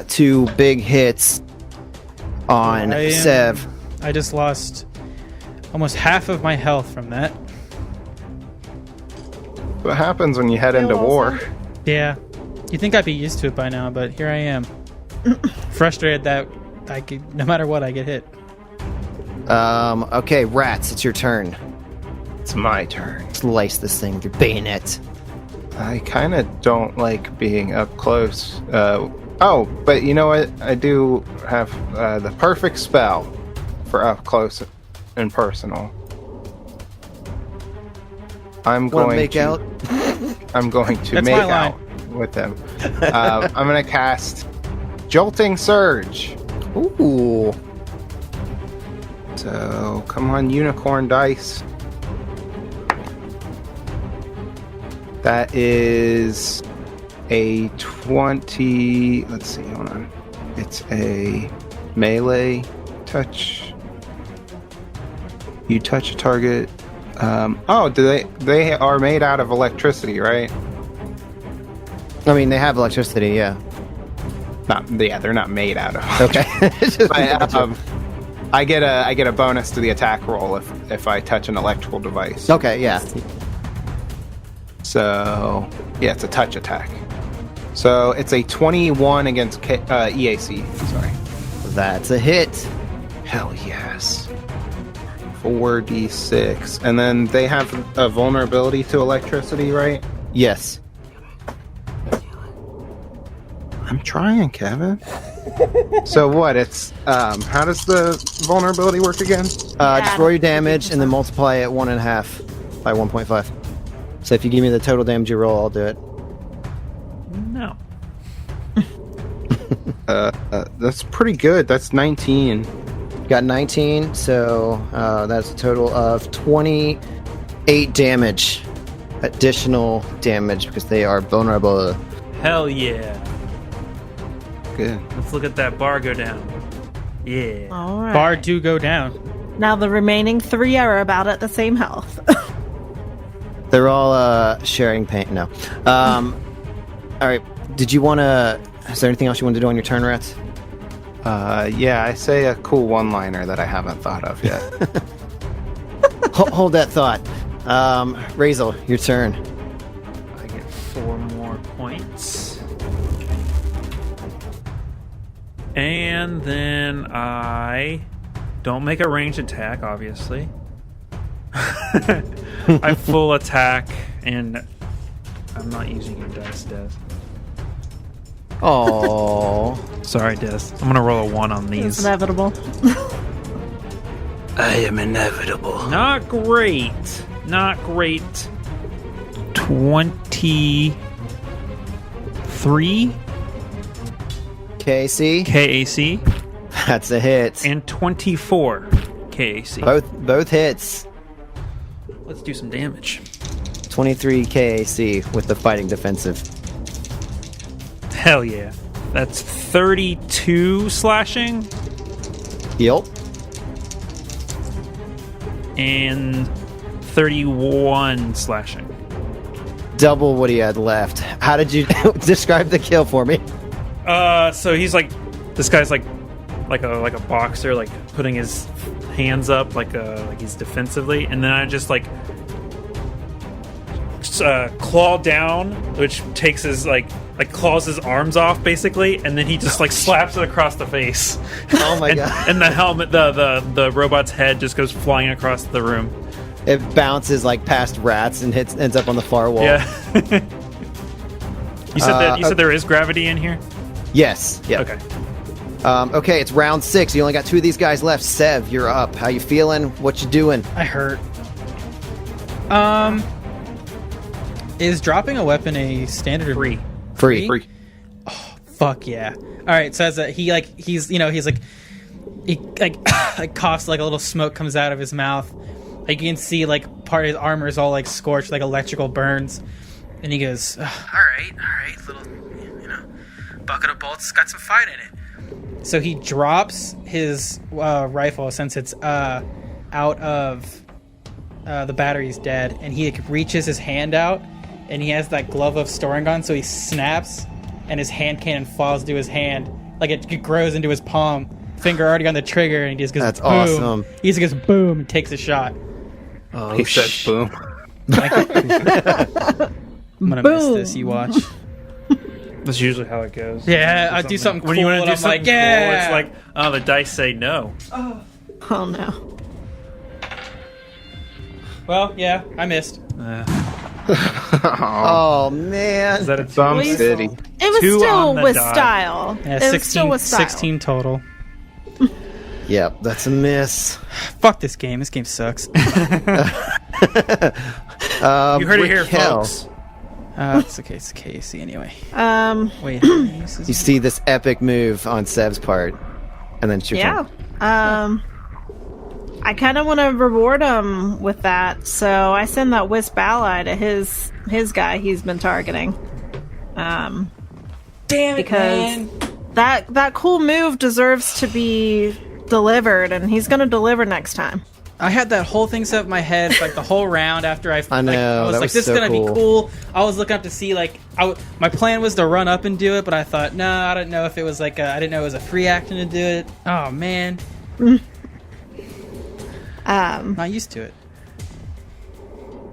2 big hits on Sev. I just lost almost half of my health from that. What happens when you head into war? Yeah. You'd think I'd be used to it by now, but here I am. Frustrated that no matter what, I get hit. Okay, Rats, it's your turn. It's my turn. Slice this thing with your bayonet. I kind of don't like being up close. But you know what? I do have the perfect spell for up close and personal. I'm going to out. I'm going to That's make my line. out with him. I'm going to cast Jolting Surge. Ooh. So come on, unicorn dice. That is a 20. Let's see, hold on. It's a melee touch. You touch a target. They are made out of electricity, right? I mean, they have electricity, yeah. They're not made out of. Okay. But, I get a bonus to the attack roll if I touch an electrical device. Okay, yeah. So, yeah, it's a touch attack. So it's a 21 against EAC. Sorry. That's a hit. Hell yes. 4d6. And then they have a vulnerability to electricity, right? Yes. I'm trying, Kevin. So what? It's how does the vulnerability work again? Destroy your damage and then multiply it 1.5 by 1.5. So if you give me the total damage you roll, I'll do it. No. That's pretty good. That's 19. Got 19, so that's a total of 28 damage. Additional damage because they are vulnerable. Hell yeah. Good. Let's look at that bar go down. Yeah. All right. Bar do go down. Now the remaining 3 are about at the same health. They're all sharing pain. No. All right. Did you want to... Is there anything else you want to do on your turn, Rats? Yeah, I say a cool one-liner that I haven't thought of yet. Hold that thought. Razel, your turn. I get 4 more points. And then I don't make a ranged attack, obviously. I full attack, and I'm not using your dice, Des. Oh. Sorry, Des. I'm gonna roll a 1 on It's these. inevitable. I am inevitable. Not great. Not great. 23 KC. KAC That's a hit. and 24 KAC. Both hits. Let's do some damage. 23 KAC with the fighting defensive. Hell yeah. That's 32 slashing Yep. and 31 slashing. Double what he had left. How did you describe the kill for me? So he's like, this guy's like a boxer, like putting his hands up like he's defensively, and then I just like claw down, which takes his like claws his arms off basically, and then he just like slaps it across the face. Oh my and, god. And the helmet, the robot's head just goes flying across the room. It bounces like past Rats and ends up on the far wall. Yeah. You said there is gravity in here? Yes. Yeah. Okay. Okay, it's round 6. You only got 2 of these guys left. Sev, you're up. How you feeling? What you doing? I hurt. Is dropping a weapon a standard or Free. Free. Free. Fuck yeah! All right, so as he coughs, like a little smoke comes out of his mouth. Like you can see, like part of his armor is all like scorched, like electrical burns, and he goes, "Ugh." All right, little, bucket of bolts, got some fight in it. So he drops his rifle since it's out of the battery's dead, and he like, reaches his hand out, and he has that glove of storing gun, so he snaps, and his hand cannon falls to his hand, like it grows into his palm, finger already on the trigger, and he just goes, That's boom. awesome. He just goes boom and takes a shot. Oh, He says boom. I'm gonna miss this. You watch. That's usually how it goes. Yeah, I do something When you cool, want to and do I'm something like, yeah. cool, it's like, oh, the dice say no. Oh no. Well, yeah, I missed. Oh man. Is that a Thumb Please. City. It was 2 still on the with die. style. Yeah, It was still with style. 16 total. Yep, that's a miss. Fuck this game. This game sucks. You heard it here, Raquel, folks. It's okay. It's Casey anyway. Wait. You see this epic move on Sev's part, and then it's your Yeah. turn. I kind of want to reward him with that, so I send that wisp ally to his guy he's been targeting. Damn it, Because man. that cool move deserves to be delivered, and he's going to deliver next time. I had that whole thing set up in my head like the whole round after I I know, I was that like, was this so is gonna cool. be cool. I was looking up to see like my plan was to run up and do it, but I thought no, I don't know if it was like I didn't know it was a free action to do it. Oh man, not used to it.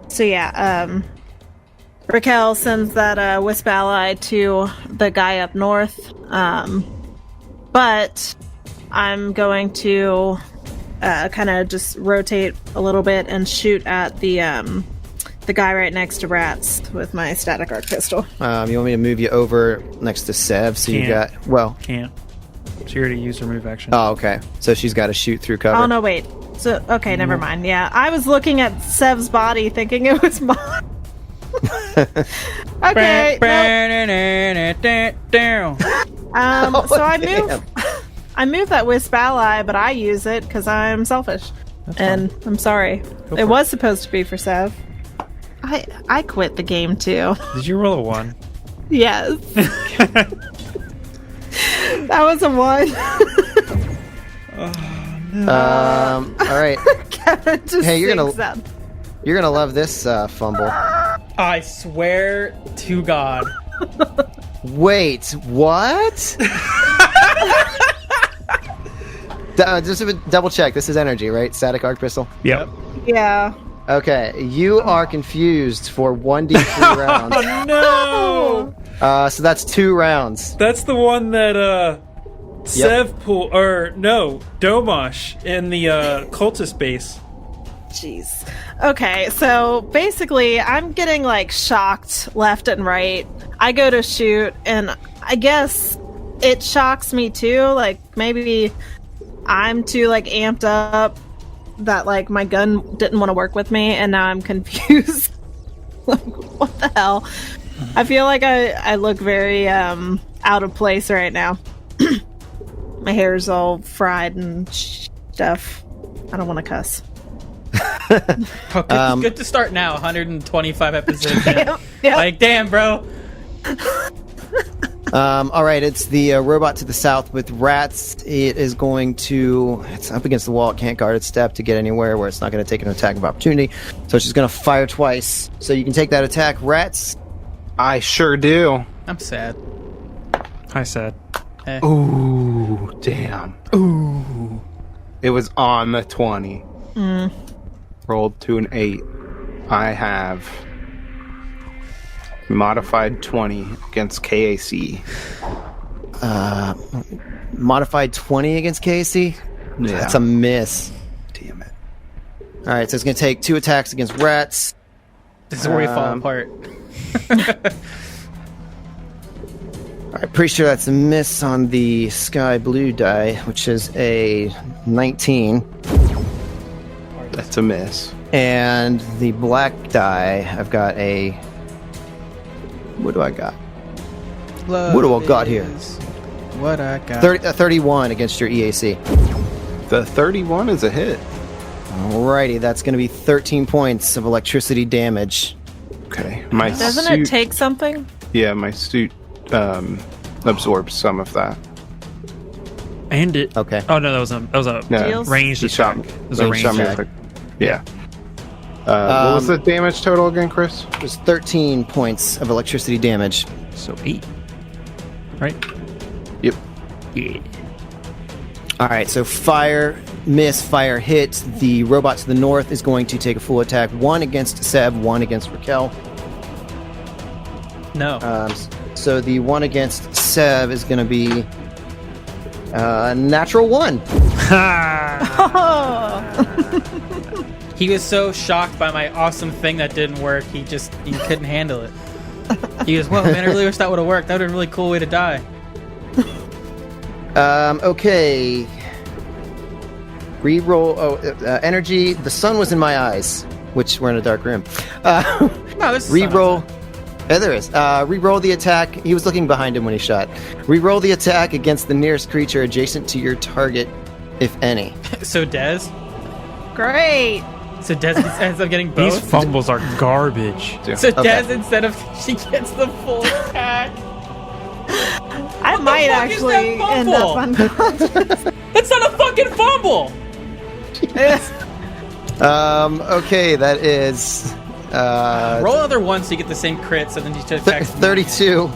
So yeah, Raquel sends that wisp ally to the guy up north. But I'm going to kind of just rotate a little bit and shoot at the guy right next to Rats with my static arc pistol. You want me to move you over next to Sev? So you got Can't. She already used her move action. Oh, okay. So she's got to shoot through cover. Oh no, wait. So okay, never mind. Yeah, I was looking at Sev's body, thinking it was mine. Okay. Nope. So I move that wisp ally, but I use it because I'm selfish. And I'm sorry. It was supposed to be for Sev. I quit the game too. Did you roll a 1? Yes. That was a 1. All right. Kevin just Hey, you're sings gonna- that. You're going to love this fumble. I swear to God. Wait, what? Just a double check. This is energy, right? Static arc pistol? Yep. Yeah. Okay, you are confused for 1d3 rounds. Oh, no! So that's 2 rounds. That's the one that, Sev pulled, or no, Domash in the, cultist base. Jeez. Okay, so basically, I'm getting like shocked left and right. I go to shoot, and I guess it shocks me too. Like maybe I'm too like amped up that like my gun didn't want to work with me, and now I'm confused. Like, what the hell? I feel like I look very out of place right now. My hair's all fried and stuff. I don't want to cuss. Good to start now. 125 episodes. In. Yep. Like, damn, bro. All right, it's the robot to the south with Rats. It is going to... It's up against the wall. It can't guard its step to get anywhere where it's not going to take an attack of opportunity. So it's just going to fire twice. So you can take that attack, Rats. I sure do. I'm sad. I said. Ooh, damn. Ooh. It was on the 20. Rolled to an 8. I have modified 20 against KAC. Modified 20 against KAC? Yeah. That's a miss. Damn it. All right, so it's going to take 2 attacks against Rats. This is where we fall apart. All right, pretty sure that's a miss on the sky blue die, which is a 19. That's a miss. And the black die, I've got a... What do I got? What do I got here? What I got. 31 against your EAC. The 31 is a hit. Alrighty, that's going to be 13 points of electricity damage. Okay. Doesn't it take something? Yeah, my suit absorbs some of that. And it... Okay. Oh, no, that was a No, ranged he attack. shot. It was a ranged attack. Yeah. What was the damage total again, Chris? It was 13 points of electricity damage. So 8. Right? Yep. Yeah. Alright, so fire, miss, fire, hit. The robot to the north is going to take a full attack. 1 against Seb, 1 against Raquel. No. So the 1 against Seb is going to be natural 1. He was so shocked by my awesome thing that didn't work, he couldn't handle it. He goes, well, man, I really wish that would have worked. That would have been a really cool way to die. Okay. Reroll. Energy. The sun was in my eyes, which we're in a dark room. No, this is Reroll. There is. Reroll the attack. He was looking behind him when he shot. Reroll the attack against the nearest creature adjacent to your target, if any. So Dez? Great. So Dez ends up getting both? These fumbles are garbage. So Okay. Dez, instead of... She gets the full attack. I might fuck is actually that end up fumble? unconscious. That's not a fucking fumble! Okay, that is... Roll another one so you get the same crit, so then you should attack. 32.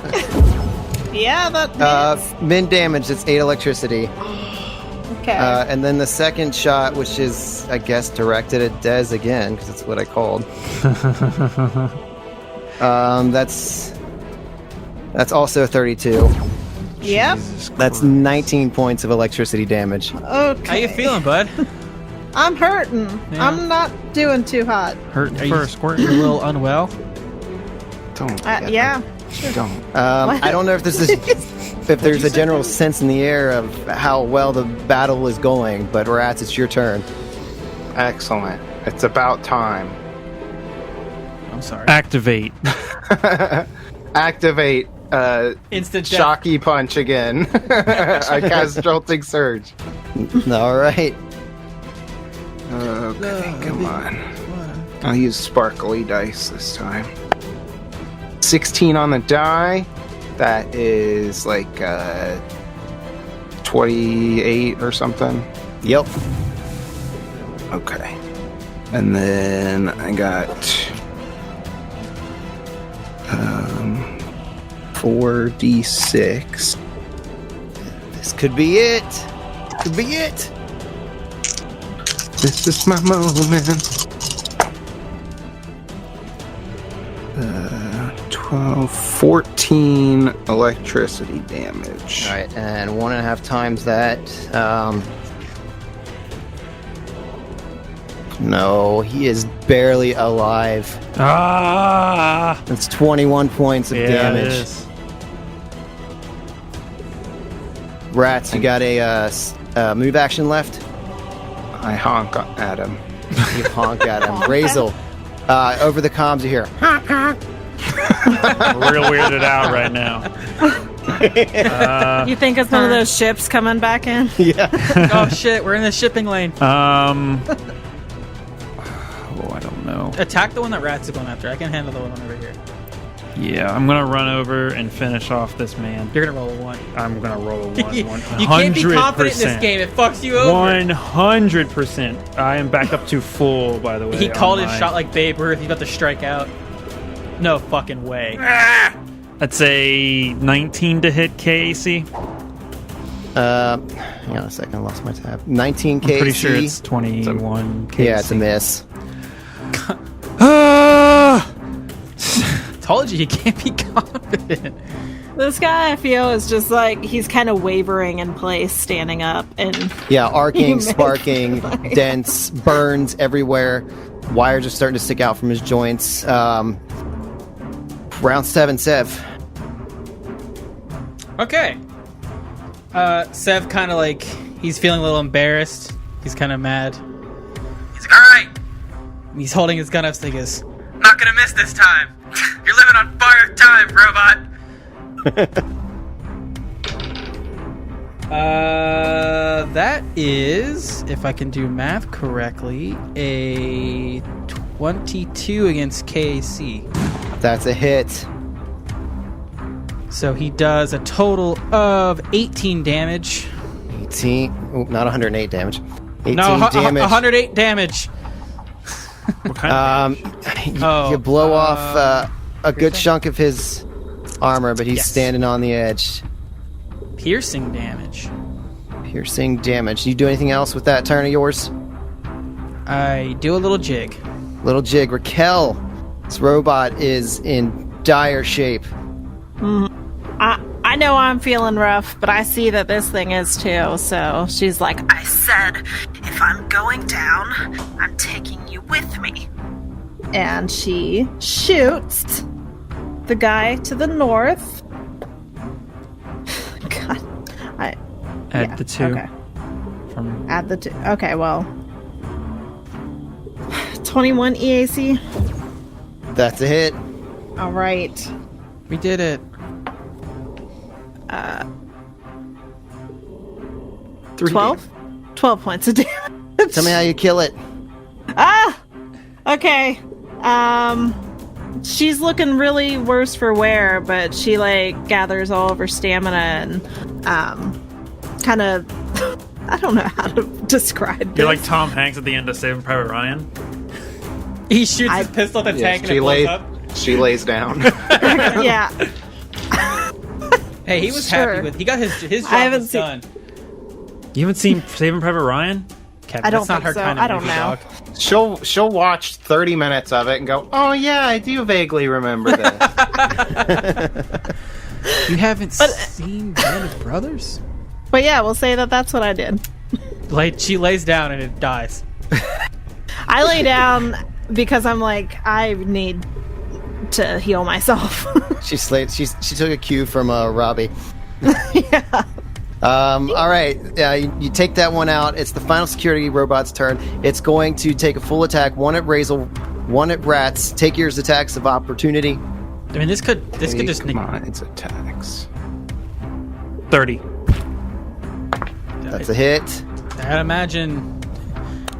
Yeah, that is. Min damage, it's 8 electricity. Okay. And then the second shot, which is, I guess, directed at Dez again, because that's what I called. That's also 32. Yep. That's 19 points of electricity damage. Okay. How you feeling, bud? I'm hurting. Yeah. I'm not doing too hot. Hurting Are for you a squirt. a little unwell? Don't. Yeah. Don't. I don't know if this is if there's a general sense in the air of how well the battle is going, but Rats, it's your turn. Excellent. It's about time. I'm sorry. Activate. Activate. Instant death. Shocky punch again. I cast Jolting Surge. All right. Okay, come on. I'll use sparkly dice this time. 16 on the die. That is like 28 or something. Yep. Okay. And then I got 4d6. This could be it. Could be it. This is my moment. 12, 14 electricity damage. All right, and 1.5 times that. No, he is barely alive. Ah! That's 21 points of Yeah, damage. it is. Rats, you got a move action left? I honk at him. You honk at him. Razel, over the comms you hear. Real weirded out right now. You think it's one of those ships coming back in? Yeah. Oh shit, we're in the shipping lane. Oh, I don't know. Attack the one that Rats is going after. I can handle the one over here. Yeah, I'm gonna run over and finish off this man. You're gonna roll a 1. I'm gonna roll a 1. You can't be confident in this game. It fucks you over. 100%. I am back up to full, by the way. He called on his my- shot like Babe Ruth. He's about to strike out. No fucking way. That's a 19 to hit KAC. Hang on a second, I lost my tab. 19 KC. I'm pretty sure it's 21 KAC. Yeah, it's a miss. Told you can't be confident. This guy, I feel, is just like he's kind of wavering in place, standing up, and Yeah, arcing, He sparking, dents, burns everywhere. Wires are starting to stick out from his joints. Round 7, Sev. Okay. Sev kind of like he's feeling a little embarrassed. He's kind of mad. He's like, alright, He's holding his gun up so he goes, not gonna miss this time. You're living on borrowed time, robot. that is, if I can do math correctly, a 22 against KAC. That's a hit. So he does a total of 18 damage. 18. Oh, not 108 damage. 18 No, damage. 108 damage. What kind of You blow off a good chunk of his armor, but he's Yes. standing on the edge. Piercing damage. Piercing damage. You do anything else with that turn of yours? I do a little jig. Little jig. Raquel, this robot is in dire shape. I know I'm feeling rough, but I see that this thing is too. So she's like, I said, if I'm going down, I'm taking you with me. And she shoots the guy to the north. God, Add yeah, the 2. Okay. From Add the 2. Okay, well, 21 EAC. That's a hit. All right. We did it. 12? 12 points of damage. Tell me how you kill it. Ah! Okay. She's looking really worse for wear, but she, like, gathers all of her stamina and, kind of... I don't know how to describe this. You're like Tom Hanks at the end of Saving Private Ryan. He shoots his pistol at the tank and it blows up. She lays down. Yeah. Hey, he was Sure. happy with. He got his job I haven't was seen- done. You haven't seen Saving Private Ryan? Kevin. I don't That's not think her so. kind of I don't movie, know. dog. She'll watch 30 minutes of it and go, "Oh yeah, I do vaguely remember this." You haven't seen Band of Brothers? But yeah, we'll say that that's what I did. She lays down and it dies. I lay down because I'm like, I need to heal myself. She took a cue from Robbie. Yeah. All right, you take that one out. It's the final security robot's turn. It's going to take a full attack, one at Razel, one at Rats. Take yours attacks of opportunity. I mean, this could just Mine's attacks. 30. That's a hit. I'd imagine.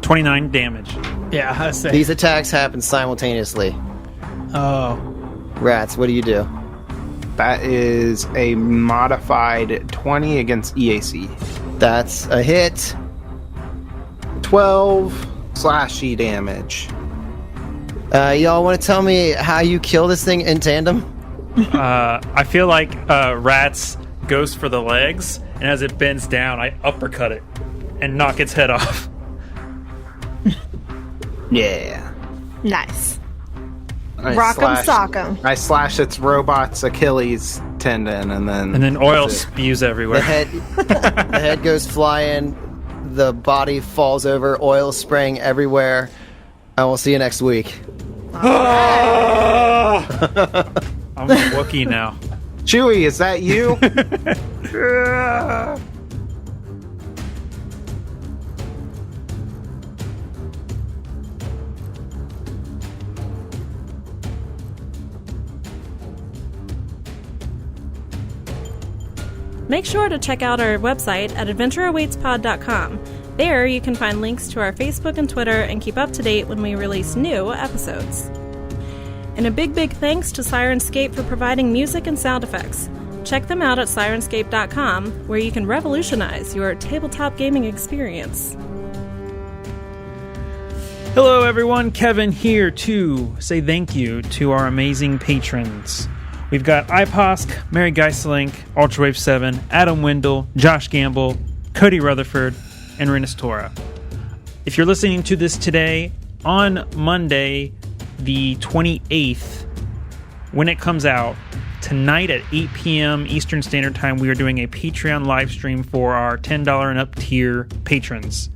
29 damage. Yeah, I say. These attacks happen simultaneously. Oh. Rats, what do you do? That is a modified 20 against EAC. That's a hit. 12 slashy damage. Y'all want to tell me how you kill this thing in tandem? I feel like Rats goes for the legs, and as it bends down, I uppercut it and knock its head off. Yeah. Nice. I Rock 'em, slash- sock 'em. I slash its robot's Achilles tendon, and then oil that's it. spews everywhere. The head goes flying. The body falls over. Oil spraying everywhere. And we'll see you next week. I'm a Wookiee now. Chewie, is that you? Make sure to check out our website at adventureawaitspod.com. There you can find links to our Facebook and Twitter and keep up to date when we release new episodes. And a big thanks to Sirenscape for providing music and sound effects. Check them out at Sirenscape.com, where you can revolutionize your tabletop gaming experience. Hello, everyone. Kevin here to say thank you to our amazing patrons. We've got Iposk, Mary Geiselink, Ultrawave 7, Adam Wendell, Josh Gamble, Cody Rutherford, and Renus Tora. If you're listening to this today, on Monday, the 28th, when it comes out, tonight at 8 p.m. Eastern Standard Time, we are doing a Patreon live stream for our $10 and up tier patrons.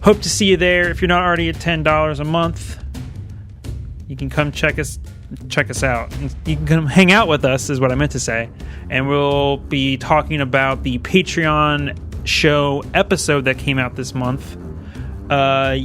Hope to see you there. If you're not already at $10 a month, you can come check us out. You can come hang out with us, is what I meant to say. And we'll be talking about the Patreon show episode that came out this month. We might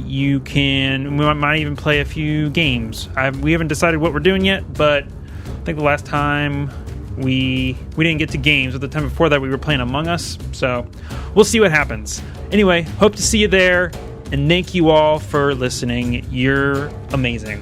even play a few games. We haven't decided what we're doing yet, but I think the last time we didn't get to games, but the time before that we were playing Among Us, so we'll see what happens. Anyway, hope to see you there, and thank you all for listening. You're amazing.